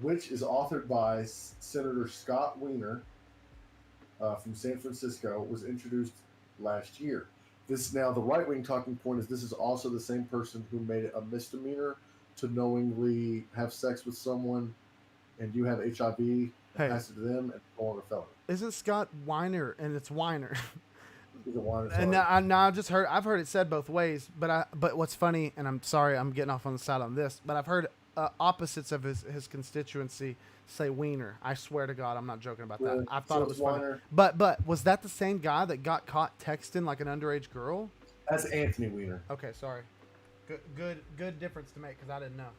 which is authored by Senator Scott Wiener from San Francisco, was introduced last year. Now the right-wing talking point is this is also the same person who made it a misdemeanor to knowingly have sex with someone and you have HIV Hey. pass it to them, and it's no longer a felony. Isn't Scott Weiner, and it's Weiner. He's a whiner, And sorry. now I've heard it said both ways, but what's funny, and I'm sorry I'm getting off on the side on this, but I've heard opposites of his constituency say Wiener. I swear to God, I'm not joking about that. Really? I thought So it was it's funny. Weiner? But was that the same guy that got caught texting like an underage girl? That's Anthony Weiner. Okay, sorry. Good difference to make because I didn't know.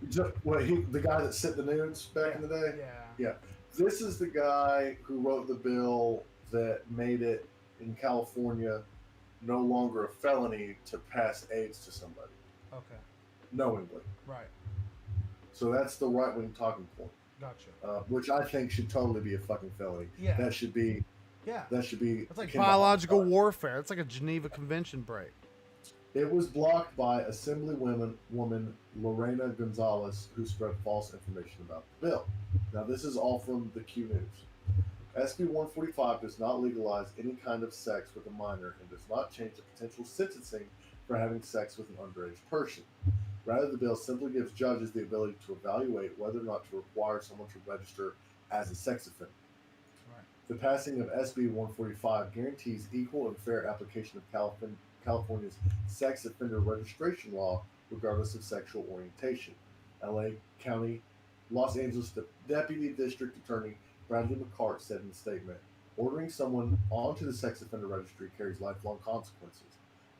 The guy that sent the nudes back in the day? Yeah. This is the guy who wrote the bill that made it in California no longer a felony to pass AIDS to somebody Okay. knowingly. Right. So that's the right wing talking point, Gotcha. which I think should totally be a fucking felony. Yeah. That should be. Yeah. That should be. It's like akin to biological homicide. warfare. It's like a Geneva Convention break. It was blocked by Assemblywoman Lorena Gonzalez, who spread false information about the bill. Now, this is all from the Q News. SB 145 does not legalize any kind of sex with a minor and does not change the potential sentencing for having sex with an underage person. Rather, the bill simply gives judges the ability to evaluate whether or not to require someone to register as a sex offender. Right. The passing of SB 145 guarantees equal and fair application of California's sex offender registration law, regardless of sexual orientation. LA County, Los Angeles Deputy District Attorney Bradley McCart said in a statement, ordering someone onto the sex offender registry carries lifelong consequences.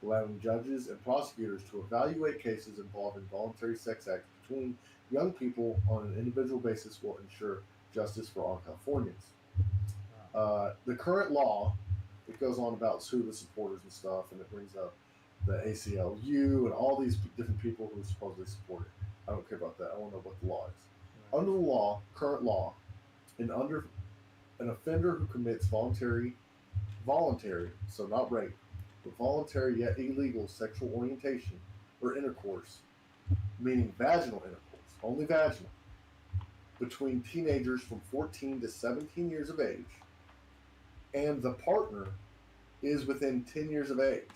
Allowing judges and prosecutors to evaluate cases involving voluntary sex acts between young people on an individual basis will ensure justice for all Californians. The current law, it goes on about who the supporters and stuff, and it brings up the ACLU and all these different people who supposedly support it. I don't care about that. I want to know what the law is. Right. Under the law, current law, an offender who commits voluntary, so not rape, but voluntary yet illegal sexual orientation or intercourse, meaning vaginal intercourse, only vaginal, between teenagers from 14 to 17 years of age, and the partner is within 10 years of age,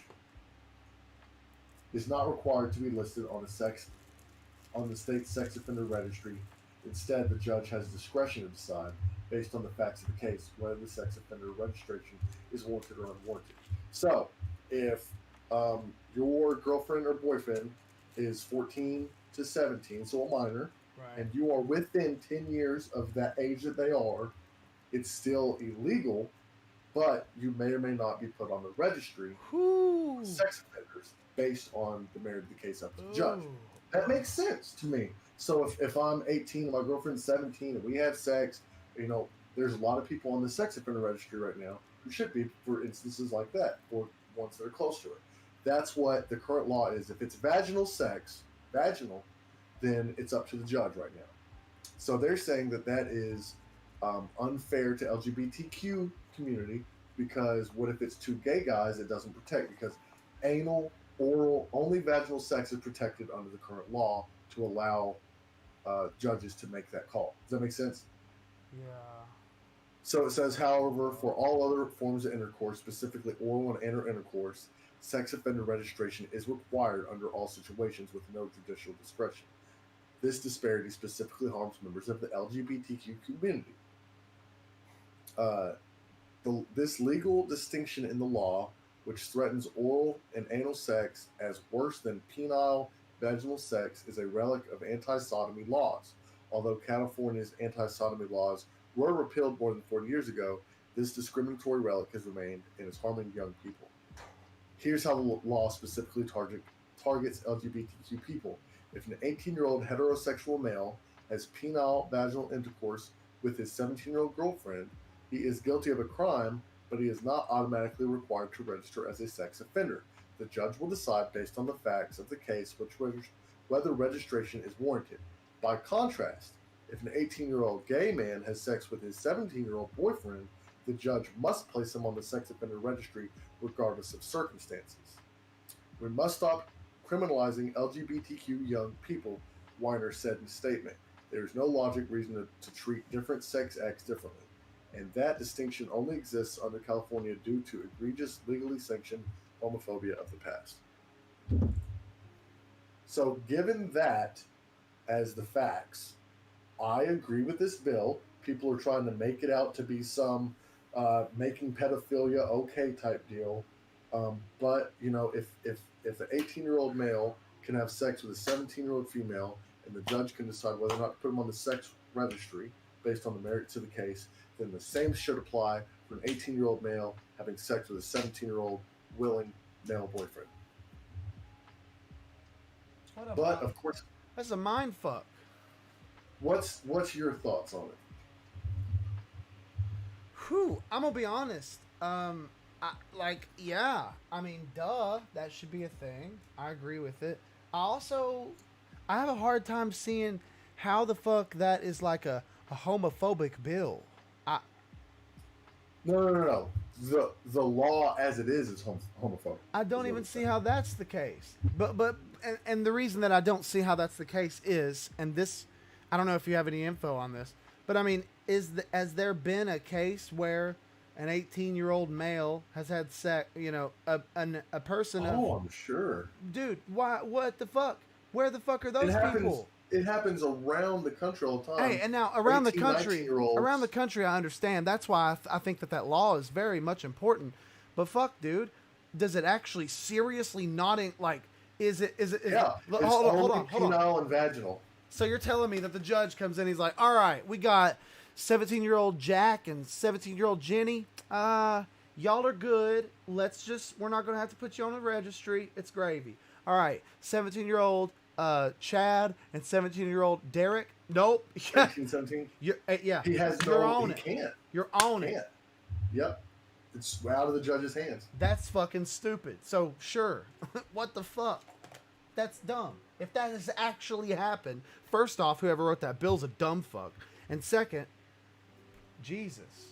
is not required to be listed on the state sex offender registry. Instead, the judge has discretion to decide, based on the facts of the case, whether the sex offender registration is warranted or unwarranted. So, if your girlfriend or boyfriend is 14 to 17, so a minor, Right. and you are within 10 years of that age that they are, it's still illegal, but you may or may not be put on the registry Whew. of sex offenders based on the merit of the case up to the judge. Ooh. That makes sense to me. So if I'm 18 and my girlfriend's 17 and we have sex, there's a lot of people on the sex offender registry right now who should be for instances like that, or ones that are close to it. That's what the current law is. If it's vaginal sex, then it's up to the judge right now. So they're saying that is unfair to LGBTQ community, because what if it's two gay guys? It doesn't protect, because anal, oral, only vaginal sex is protected under the current law to allow judges to make that call. Does that make sense? Yeah. So it says, however, for all other forms of intercourse, specifically oral and anal intercourse, sex offender registration is required under all situations with no judicial discretion. This disparity specifically harms members of the LGBTQ community. This legal distinction in the law, which threatens oral and anal sex as worse than penile vaginal sex, is a relic of anti-sodomy laws. Although California's anti-sodomy laws were repealed more than 40 years ago, this discriminatory relic has remained and is harming young people. Here's how the law specifically targets LGBTQ people. If an 18-year-old heterosexual male has penile vaginal intercourse with his 17-year-old girlfriend, he is guilty of a crime, but he is not automatically required to register as a sex offender. The judge will decide based on the facts of the case whether registration is warranted. By contrast, if an 18-year-old gay man has sex with his 17-year-old boyfriend, the judge must place him on the sex offender registry regardless of circumstances. We must stop criminalizing LGBTQ young people, Weiner said in a statement. There is no logic reason to treat different sex acts differently, and that distinction only exists under California due to egregious legally sanctioned homophobia of the past. So given that as the facts, I agree with this bill. People are trying to make it out to be some making pedophilia okay type deal. But you know, if an 18-year-old male can have sex with a 17-year-old female, and the judge can decide whether or not to put him on the sex registry based on the merits of the case, then the same should apply for an 18-year-old male having sex with a 17-year-old willing male boyfriend. What a But of course, that's a mind fuck. what's your thoughts on it? Whew, I'm gonna be honest. Yeah. I mean, duh, that should be a thing. I agree with it. I have a hard time seeing how the fuck that is like a homophobic bill. No. The law as it is homophobic. I don't even see how that's the case. And the reason that I don't see how that's the case is, and this, I don't know if you have any info on this, but I mean, has there been a case where an 18-year-old male has had sex? You know, a person. I'm sure. Dude, why? What the fuck? Where the fuck are those people? It happens around the country all the time. Hey, and now around the 18, country, 19-year-olds. I understand. That's why I think that law is very much important. But fuck, dude, does it actually seriously not like? Is it? Yeah. Hold on. Penile and vaginal. So you're telling me that the judge comes in, he's like, all right, we got 17-year-old Jack and 17-year-old Jenny. Y'all are good. We're not going to have to put you on the registry. It's gravy. All right, 17-year-old Chad and 17-year-old Derek. Nope. 18, 17. Yeah. He has You're no. on He it. can't. You're on He it. can't. Yep. It's out of the judge's hands. That's fucking stupid. So sure, what the fuck? That's dumb. If that has actually happened, first off, whoever wrote that bill's a dumb fuck, and second, Jesus,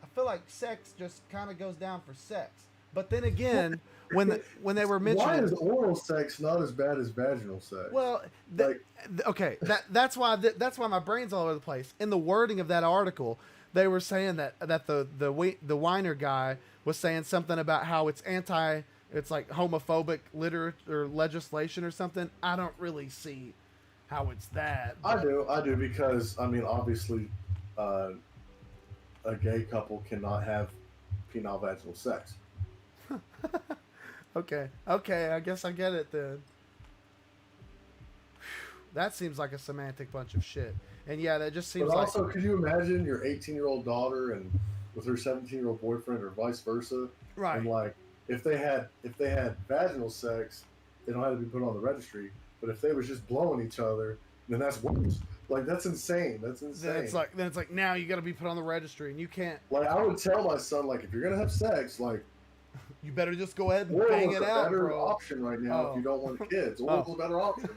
I feel like sex just kind of goes down for sex. But then again, when they were mentioning, Why is oral sex not as bad as vaginal sex? well, okay, that's why my brain's all over the place. In the wording of that article, they were saying that the Weiner guy was saying something about how it's like homophobic literature or legislation or something. I don't really see how it's that. I do because I mean obviously, a gay couple cannot have penile vaginal sex. Okay, I guess I get it then. That seems like a semantic bunch of shit. And yeah, that just seems But like. also, could you imagine your 18-year-old daughter and with her 17-year-old boyfriend, or vice versa? Right. And like, if they had vaginal sex, they don't have to be put on the registry. But if they was just blowing each other, then that's worse. Like that's insane. That's insane. Then it's like now you got to be put on the registry, and you can't. Like I would tell my son, like if you're gonna have sex, like You better just go ahead and oral bang is it a out, better bro. option right now Oh. if you don't want kids. Oral's a better option.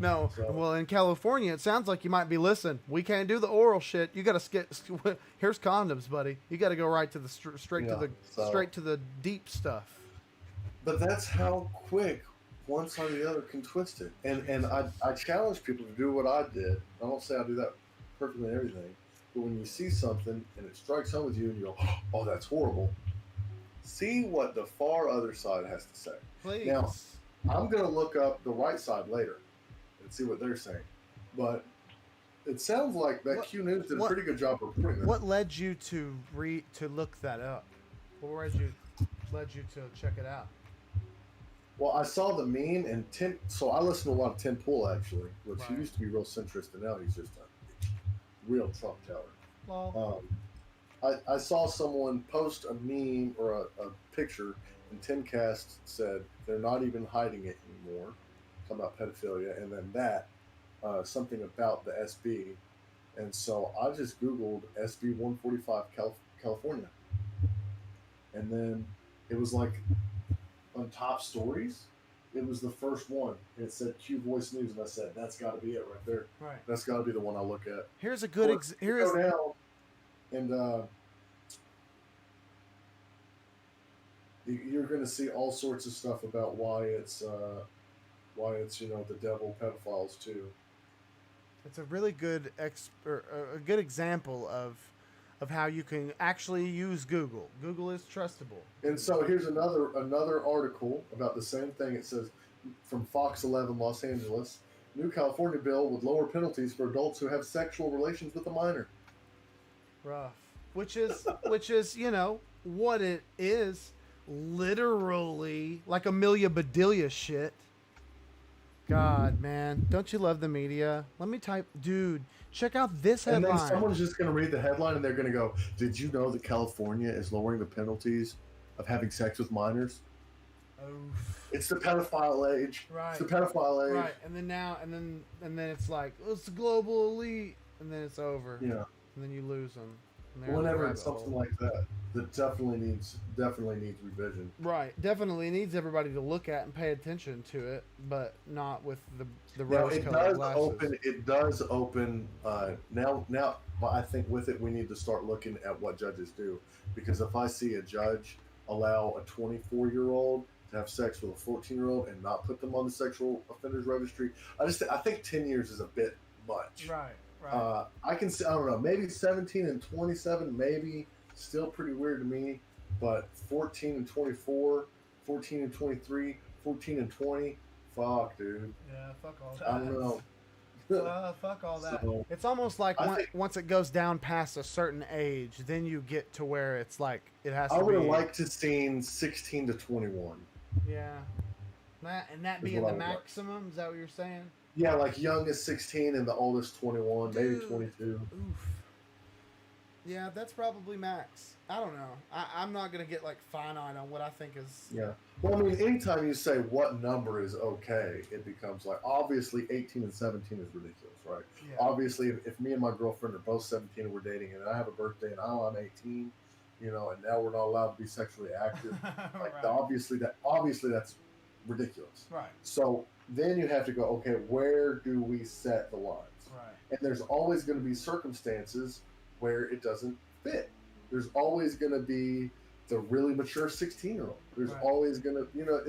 No, So- well, in California, it sounds like you might be. Listen, we can't do the oral shit. You got to skip. Here's condoms, buddy. You got to go right to the straight to the deep stuff. But that's how quick one side or the other can twist it. And I challenge people to do what I did. I don't say I do that perfectly in everything. But when you see something and it strikes home with you and you go, oh, that's horrible, see what the far other side has to say. Please. Now, I'm going to look up the right side later and see what they're saying. But it sounds like that Q News did a pretty good job of reporting this. What led you to look that up? What led you to check it out? Well, I saw the meme, and Tim. So I listen to a lot of Tim Pool actually, which he Right. used to be real centrist, and now he's just a real Trump tower. Well, I saw someone post a meme or a picture, and Timcast said they're not even hiding it anymore, talking about pedophilia, and then that something about the SB, and so I just Googled SB 145 California, and then it was like on top stories. It was the first one. It said Q Voice News, and I said that's got to be it right there. right. That's got to be the one I look at. Here's a good Go down, and you're going to see all sorts of stuff about why it's the devil pedophiles too. It's a really good a good example of how you can actually use Google. Google is trustable. And so here's another article about the same thing. It says from Fox 11 Los Angeles, New California bill would lower penalties for adults who have sexual relations with a minor. Rough. Which is, you know, what it is. Literally like Amelia Bedelia shit. God, man. Don't you love the media? Let me type. Dude, check out this And headline. then someone's just going to read the headline and they're going to go, "Did you know that California is lowering the penalties of having sex with minors?" Oof. It's the pedophile age. Right. It's the pedophile age. Right. And then now, and then it's like, it's the global elite. And then it's over. Yeah. And then you lose them. And they're in the Whenever rabbit it's something hole. like that, that definitely needs revision. Right. Definitely needs everybody to look at and pay attention to it, but not with the Now rose-colored glasses. it does open now but I think with it we need to start looking at what judges do, because if I see a judge allow a 24-year-old to have sex with a 14-year-old and not put them on the sexual offenders registry, I think 10 years is a bit much. Right. Right. I can say, I don't know, maybe 17 and 27, maybe still pretty weird to me, but 14 and 24, 14 and 23, 14 and 20, fuck, dude. Yeah. Fuck all that. I don't know. Fuck all that. So, It's almost like I think- once it goes down past a certain age, then you get to where it's like it has to I would be. have liked to seen 16 to 21. Yeah. That Is being what the I would like. maximum. Is that what you're saying? Yeah, like young is 16 and the oldest 21, maybe Dude. 22. Oof. Yeah, that's probably max. I don't know. I'm not gonna get like finite on what I think is. Yeah. Well, I mean, anytime you say what number is okay, it becomes like, obviously 18 and 17 is ridiculous, right? Yeah. Obviously, if me and my girlfriend are both 17 and we're dating, and I have a birthday and I'm 18, you know, and now we're not allowed to be sexually active, like Right. obviously that's ridiculous. Right. So then you have to go, okay, where do we set the lines? Right. And there's always going to be circumstances where it doesn't fit. There's always going to be the really mature 16-year-old. There's Right. always going to, you know,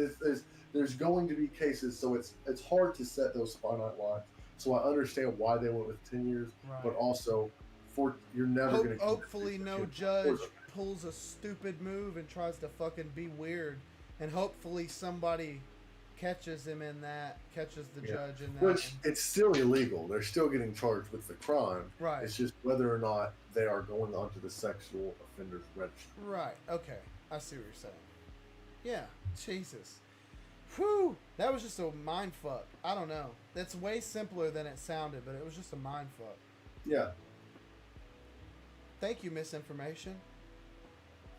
there's going to be cases. So it's hard to set those finite lines. So I understand why they went with 10 years, Right. but also you're never going to. Hopefully, no judge pulls a stupid move and tries to fucking be weird, and hopefully somebody catches the Yeah. judge in that. Which it's still illegal. They're still getting charged with the crime. Right. It's just whether or not they are going onto the sexual offenders registry. Right. Okay. I see what you're saying. Yeah. Jesus. Whew. That was just a mind fuck. I don't know. That's way simpler than it sounded, but it was just a mind fuck. Yeah. Thank you, misinformation.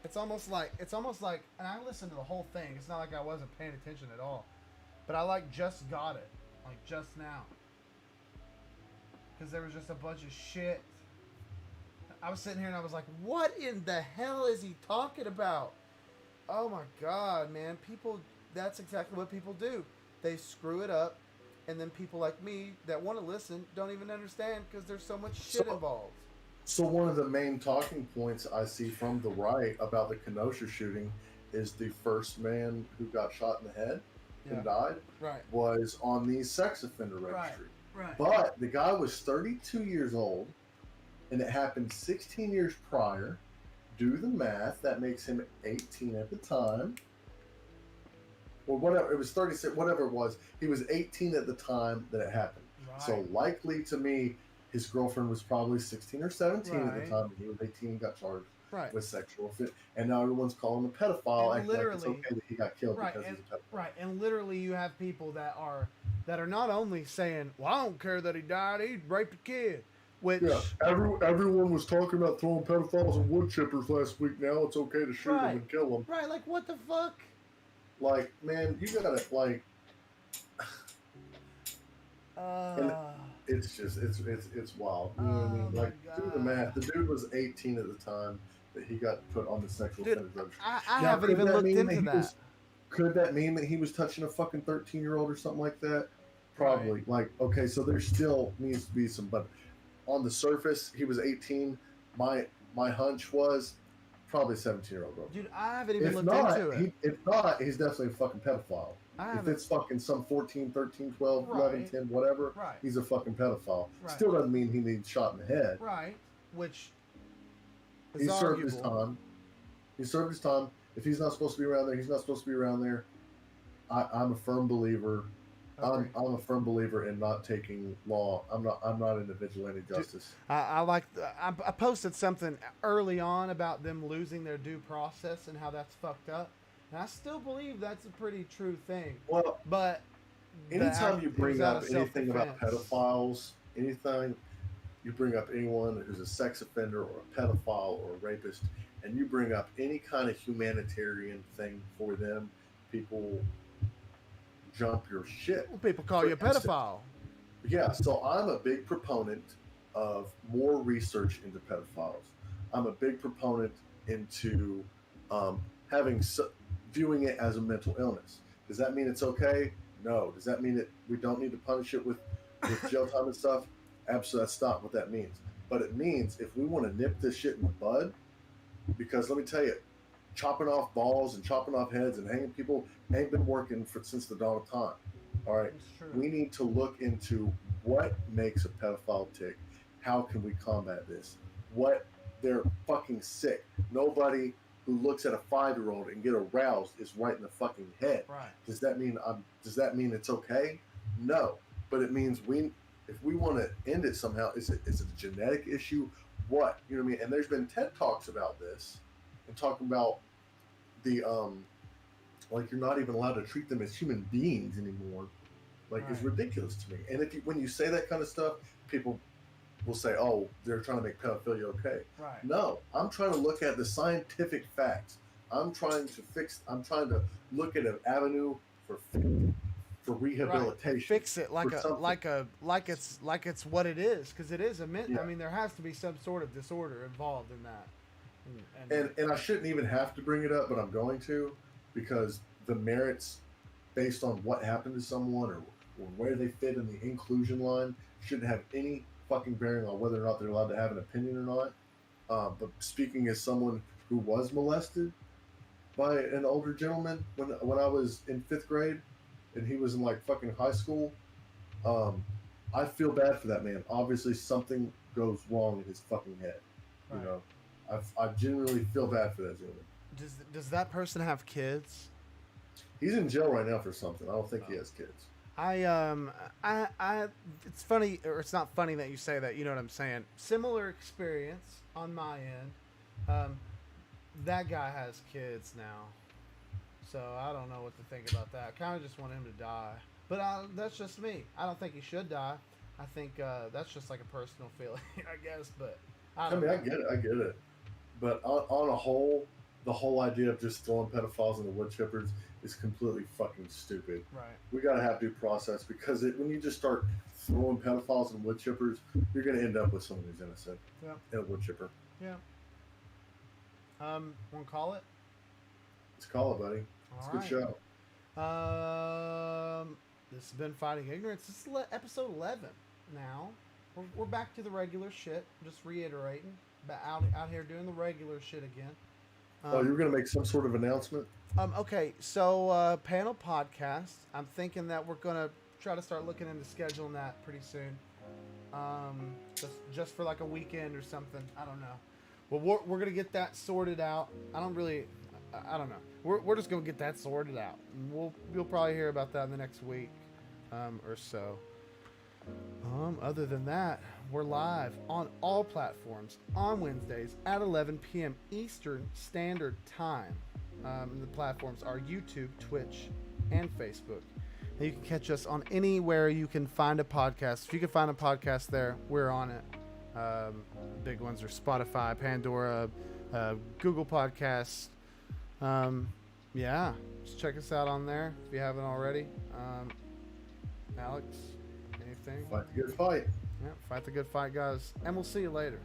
It's almost like, and I listened to the whole thing. It's not like I wasn't paying attention at all, but I just got it, like just now, because there was just a bunch of shit. I was sitting here and I was like, what in the hell is he talking about? Oh my God, man. That's exactly what people do. They screw it up, and then people like me that want to listen don't even understand because there's so much shit involved. So one of the main talking points I see from the right about the Kenosha shooting is the first man who got shot in the head and died Right. was on the sex offender Right. registry. Right. But the guy was 32 years old, and it happened 16 years prior. Do the math. That makes him 18 at the time. Or whatever. It was 36, whatever it was. He was 18 at the time that it happened. Right. So likely to me, his girlfriend was probably 16 or 17 at Right. the time. And he was 18 and got charged Right. with sexual offense. And now everyone's calling him a pedophile, And acting like it's literally- okay that he got killed Right, because and, he's a pedophile. right, and literally you have people that are not only saying, "Well, I don't care that he died; he raped a kid," which Yeah, everyone was talking about throwing pedophiles and wood chippers last week. Now it's okay to shoot Right. them and kill them. right, like what the fuck? Like, man, you gotta like. It's just it's wild. You know what I Oh mean? my Like, do the God. math. The dude was 18 at the time that he got put on the sexual Dude, offenders registry. I Now, haven't could even that looked mean into he that. was- could that mean that he was touching a fucking 13-year-old or something like that? Probably. Right. Like, okay, so there still needs to be some, but on the surface, he was 18. My hunch was probably 17-year-old girl. Dude, I haven't even If looked not, into it. if not, he's definitely a fucking pedophile. I If haven't. it's fucking some 14, 13, 12, 11, Right. 10, whatever, Right. he's a fucking pedophile. Right. Still doesn't mean he needs shot in the head. Right, which is He served his arguable. time. He served his time. If he's not supposed to be around there, he's not supposed to be around there. I'm a firm believer Agree. I'm a firm believer in not taking law. I'm not into vigilante justice. I like. I posted something early on about them losing their due process and how that's fucked up, and I still believe that's a pretty true thing. Well, But anytime you it was bring out up of anything about self-defense. pedophiles, anything you bring up anyone who's a sex offender or a pedophile or a rapist, and you bring up any kind of humanitarian thing for them, people jump your shit. Well, people call For you a instance, pedophile. Yeah, so I'm a big proponent of more research into pedophiles. I'm a big proponent into having viewing it as a mental illness. Does that mean it's okay? No. Does that mean that we don't need to punish it with jail time and stuff? Absolutely, that's not what that means. But it means if we want to nip this shit in the bud, because let me tell you, chopping off balls and chopping off heads and hanging people ain't been working since the dawn of time. All right, It's true. we need to look into what makes a pedophile tick. How can we combat this? What they're fucking sick. Nobody who looks at a 5-year-old and get aroused is right in the fucking head. Right. Does that mean it's okay? No, but it means if we want to end it somehow, is it a genetic issue? What, you know what I mean? And there's been TED Talks about this and talking about the like you're not even allowed to treat them as human beings anymore. Like it's Right. ridiculous to me. And when you say that kind of stuff, people will say, "Oh, they're trying to make pedophilia okay." Right. No, I'm trying to look at the scientific facts. I'm trying to look at an avenue for rehabilitation. Fix it like for a something. like it's what it is, because it is a Yeah. I mean, there has to be some sort of disorder involved in that. And I shouldn't even have to bring it up, but I'm going to, because the merits based on what happened to someone or where they fit in the inclusion line shouldn't have any fucking bearing on whether or not they're allowed to have an opinion or not. But speaking as someone who was molested by an older gentleman when I was in 5th grade and he was in like fucking high school, I feel bad for that man. Obviously something goes wrong in his fucking head. Right. You know, I genuinely feel bad for that gentleman. Does that person have kids? He's in jail right now for something. I don't think he has kids. It's funny, or it's not funny that you say that. You know what I'm saying? Similar experience on my end. That guy has kids now, so I don't know what to think about that. I kind of just want him to die, but that's just me. I don't think he should die. I think that's just like a personal feeling, I guess. But I don't know. I get it. But on a whole, the whole idea of just throwing pedophiles into wood chippers is completely fucking stupid. Right. We got to have due process, because when you just start throwing pedophiles in wood chippers, you're going to end up with someone who's innocent in a wood chipper. Yeah. Want to call it? Let's call it, buddy. It's a good right. show. This has been Fighting Ignorance. This is episode 11 now. We're back to the regular shit. Just reiterating. Out here doing the regular shit again. You were going to make some sort of announcement? Okay, so panel podcast. I'm thinking that we're going to try to start looking into scheduling that pretty soon. Just for like a weekend or something. I don't know. Well, we're going to get that sorted out. I don't know. We're just going to get that sorted out. You'll probably hear about that in the next week or so. Other than that, we're live on all platforms on Wednesdays at 11 p.m. Eastern Standard Time. And the platforms are YouTube, Twitch, and Facebook. And you can catch us on anywhere you can find a podcast. If you can find a podcast there, we're on it. Big ones are Spotify, Pandora, Google Podcasts. Yeah, just check us out on there if you haven't already. Alex, anything? Fight the good fight. Yeah, fight the good fight, guys. And we'll see you later.